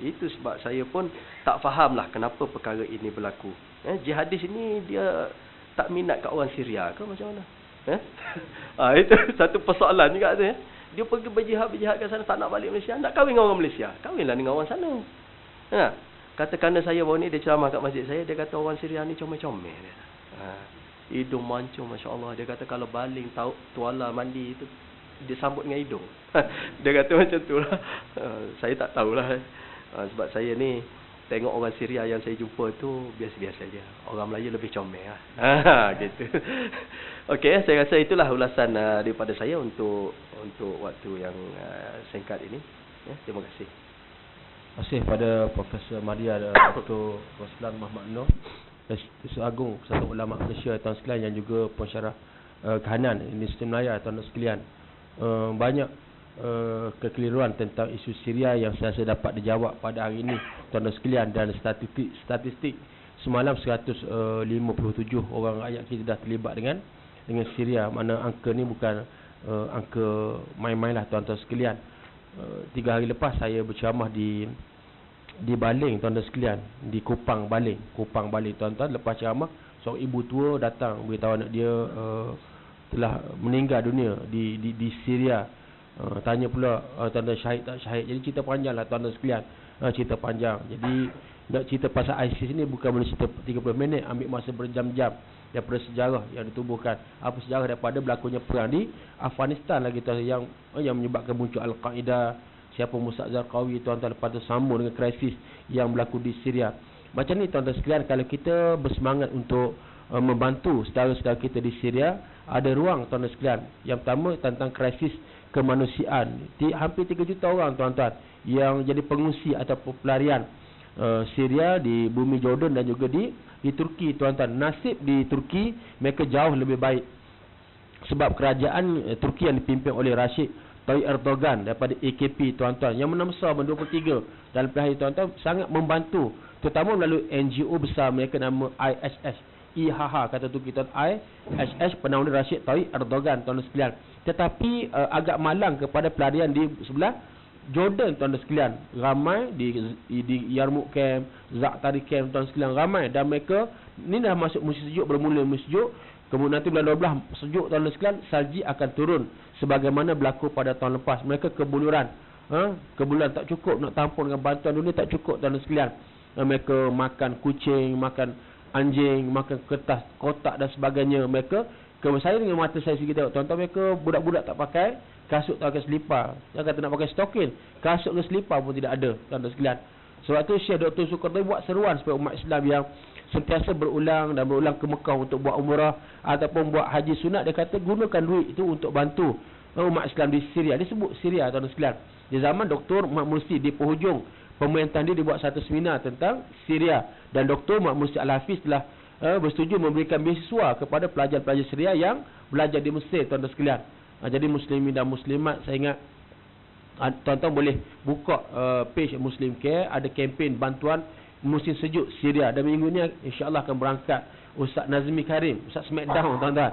Itu sebab saya pun tak fahamlah kenapa perkara ini berlaku. Jihadis ini dia tak minat kat orang Syria ke macam mana? Itu satu persoalan juga tu. Dia pergi berjihad kat sana, tak nak balik Malaysia, nak kahwin dengan orang Malaysia. Kahwinlah dengan orang sana. Katakanlah saya baru ni dia ceramah kat masjid saya, dia kata orang Syria ni comel-comel dia. Hidung mancung, masya-Allah. Dia kata kalau baling tuala mandi itu dia sambut dengan hidung. Dia kata macam tu lah. Saya tak tahulah. Sebab saya ni tengok orang Syria yang saya jumpa tu biasa-biasa je. Orang Melayu lebih comel lah. Gitu. Okey, saya rasa itulah ulasan daripada saya untuk waktu yang singkat ini. Terima kasih. Terima kasih pada Profesor Madia Dr. Roslan Muhammad Noor, Datuk Agung Satu Ulama Malaysia tuan sekalian, yang juga pensyarah kahanan Universiti Melayu tuan sekalian. Banyak kekeliruan tentang isu Syria yang saya rasa dapat dijawab pada hari ini tuan sekalian, dan statistik semalam 157 orang rakyat kita dah terlibat dengan Syria. Mana angka ni bukan angka main-main lah tuan-tuan sekalian. 3 hari lepas saya berceramah di Baling tuan-tuan sekalian, di Kupang Baling tuan-tuan. Lepas ceramah seorang ibu tua datang beritahu anak dia telah meninggal dunia di Syria. Tanya pula tuan-tuan syahid tak syahid. Jadi cerita panjang lah tuan-tuan sekalian. Cerita panjang. Jadi nak cerita pasal ISIS ni bukan boleh cerita 30 minit, ambil masa berjam-jam daripada sejarah yang ditubuhkan. Apa sejarah daripada berlakunya perang di Afghanistan lagi tuan, yang menyebabkan muncul Al-Qaeda, siapa Musa Zarqawi tuan-tuan, lepas tu sambung dengan krisis yang berlaku di Syria. Macam ni tuan-tuan sekalian, kalau kita bersemangat untuk membantu saudara-saudara kita di Syria, ada ruang tuan-tuan sekalian. Yang pertama tentang krisis kemanusiaan. Hampir 3 juta orang tuan-tuan yang jadi pengungsi atau pelarian Syria di bumi Jordan dan juga di Turki tuan-tuan. Nasib di Turki mereka jauh lebih baik sebab kerajaan Turki yang dipimpin oleh Recep Tayyip Erdogan daripada AKP tuan-tuan, yang menang besar 23 dalam pilihan ini tuan-tuan, sangat membantu terutama melalui NGO besar mereka nama ISS, IHH kata Turki tuan, ISS penaung Recep Tayyip Erdogan tuan-tuan sekalian. Tetapi agak malang kepada pelarian di sebelah Jordan tuan-tuan sekalian. Ramai di Yarmouk Camp, Za'atari Camp tuan-tuan sekalian, ramai. Dan mereka ni dah masuk musim sejuk, bermula musim sejuk. Kemudian nanti bulan 12 sejuk tuan-tuan sekalian, salji akan turun sebagaimana berlaku pada tahun lepas. Mereka kebuluran. Kebuluran tak cukup nak tampung dengan bantuan dunia, tak cukup tuan-tuan sekalian. Mereka makan kucing, makan anjing, makan kertas, kotak dan sebagainya. Mereka, saya dengan mata saya sendiri tengok tuan-tuan, mereka budak-budak tak pakai kasut, tak pakai selipar. Dia kata nak pakai stokin, kasut ke selipar pun tidak ada tuan-tuan sekalian. Sebab tu Syekh Dr. Sukarno buat seruan supaya umat Islam yang sentiasa berulang ke Mekah untuk buat umrah ataupun buat haji sunat, dia kata gunakan duit itu untuk bantu umat Islam di Syria. Dia sebut Syria tuan-tuan sekalian. Di zaman Dr. Muhammad Mursi, di penghujung pemerintahan dia buat satu seminar tentang Syria, dan Dr. Muhammad Mursi Al-Hafiz telah bersetuju memberikan beasiswa kepada pelajar-pelajar Syria yang belajar di Mesir tuan-tuan sekalian. Jadi muslimin dan muslimat, saya ingat tuan-tuan boleh buka page Muslim Care, ada kempen bantuan musim sejuk Syria. Dan minggu ni insya-Allah akan berangkat Ustaz Nazmi Karim, Ustaz Smackdown tuan-tuan.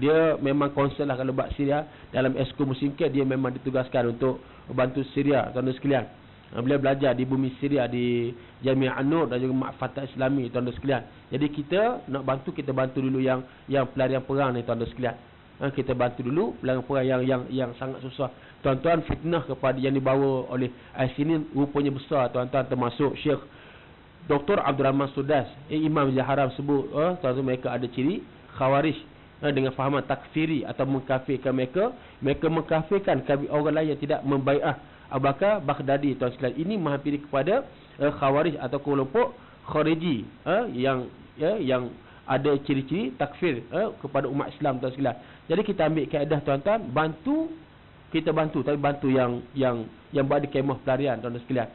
Dia memang concern lah kalau buat Syria dalam Esko Muslim Care, dia memang ditugaskan untuk bantu Syria tuan-tuan sekalian. Beliau belajar di bumi Syria, di Jami'ah An-Nur dan juga Makfatat Islami, tuan-tuan sekalian. Jadi kita nak bantu, kita bantu dulu yang pelarian perang ni, tuan-tuan sekalian. Kita bantu dulu pelarian perang yang sangat susah. Tuan-tuan, fitnah kepada yang dibawa oleh IC ni rupanya besar, tuan-tuan, termasuk Syekh Dr. Abdul Rahman Sudas, Imam Zaharam sebut, tuan-tuan, mereka ada ciri Khawarij, dengan fahaman takfiri atau mengkafirkan mereka mengkafirkan orang lain yang tidak membai'ah Abu Bakar Baghdadi, tuan sekalian. Ini menghampiri kepada Khawarij atau kelompok Khariji yang ada ciri-ciri takfir kepada umat Islam, tuan sekalian. Jadi kita ambil kaedah, tuan-tuan, kita bantu, tapi bantu yang berada di kemah pelarian, tuan sekalian.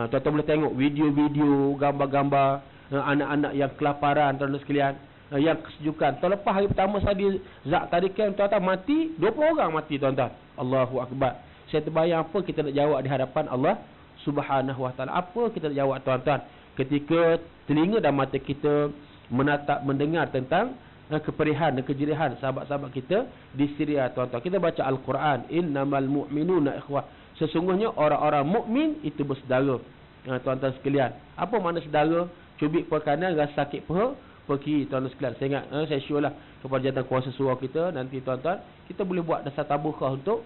Tuan-tuan boleh tengok video-video, gambar-gambar anak-anak yang kelaparan, tuan sekalian, yang kesejukan. Tahun lepas hari pertama saya di Zak Tarikan, tuan-tuan, mati 20 orang mati, tuan-tuan. Allahu Akbar. Saya terbayang apa kita nak jawab di hadapan Allah Subhanahu Wa Taala. Apa kita nak jawab, tuan-tuan, ketika telinga dan mata kita menatap, mendengar tentang keperihan dan kejerihan sahabat-sahabat kita di Syria, tuan-tuan. Kita baca Al-Quran, innamal mu'minuna ikhwah. Sesungguhnya orang-orang mukmin itu bersaudara. Tuan-tuan sekalian, apa makna saudara? Cubit perut kanan, rasa sakit perut kiri, tuan-tuan sekalian. Saya ingat, saya sure lah kepada jawatan kuasa surau kita nanti, tuan-tuan, kita boleh buat dasar tabukah untuk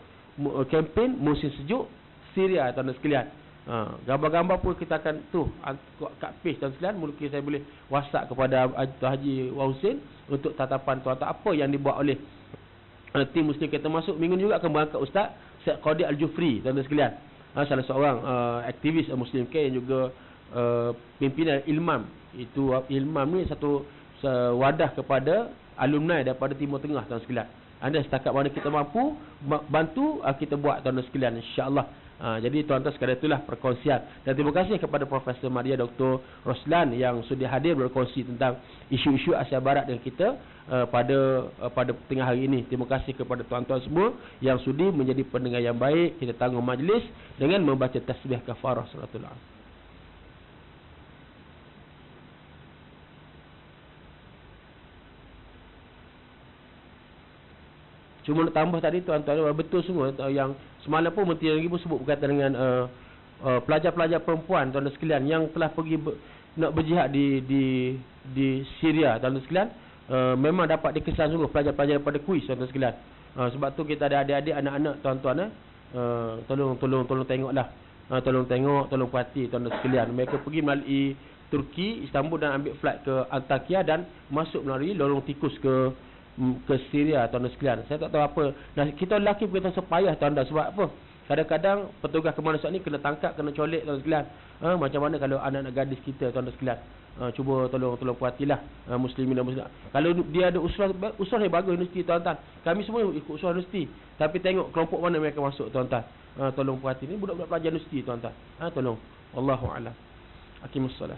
kempen musim sejuk Syria, tuan-tuan sekalian. Gambar-gambar pun kita akan kat page, tuan sekalian. Mungkin saya boleh WhatsApp kepada Tuan Haji Wahusin untuk tatapan, tuan-tuan, apa yang dibuat oleh tim muslim kita. Masuk minggu juga akan berangkat Ustaz Syed Qadir Al-Jufri, tuan-tuan sekalian, salah seorang aktivis Muslim Care yang juga pimpinan Ilmam. Itu Ilmam ni satu wadah kepada alumni daripada Timur Tengah, tuan sekalian. Anda setakat mana kita mampu bantu, kita buat, tuan-tuan sekalian, insya-Allah. Jadi tuan-tuan sekalian, itulah perkongsian. Dan terima kasih kepada Profesor Maria Dr. Roslan yang sudah hadir berkongsi tentang isu-isu Asia Barat dengan kita pada tengah hari ini. Terima kasih kepada tuan-tuan semua yang sudi menjadi pendengar yang baik. Kita tangguh majlis dengan membaca tasbih kafarah salatul Asr. Cuma nak tambah tadi, tuan-tuan, betul semua yang semalam pun Menteri lagi pun sebut berkaitan dengan pelajar-pelajar perempuan, tuan-tuan sekalian, yang telah pergi nak berjihad di Syria, tuan-tuan sekalian. Memang dapat dikesan sungguh pelajar-pelajar daripada kuis, tuan-tuan sekalian. Sebab tu kita ada adik-adik, anak-anak, tuan-tuan, tolong tengoklah. Tolong tengok, tolong perhati, tuan-tuan sekalian. Mereka pergi melalui Turki, Istanbul, dan ambil flight ke Antakya dan masuk melalui lorong tikus ke Syria, tuan-tuan sekalian. Saya tak tahu apa. Nah, kita lelaki kita sepayah, tuan-tuan. Sebab apa? Kadang-kadang petugas kemanusiaan ni kena tangkap, kena colek, tuan-tuan sekalian. Macam mana kalau anak-anak gadis kita, tuan-tuan sekalian? Cuba tolong perhatilah, muslimin dan muslimat. Kalau dia ada usaha yang bagus universiti, tuan-tuan. Kami semua ikut usaha universiti. Tapi tengok kelompok mana mereka masuk, tuan-tuan. Tolong perhati. Ni budak-budak pelajar universiti, tuan-tuan. Tolong. Wallahu a'lam. Aqimussalah.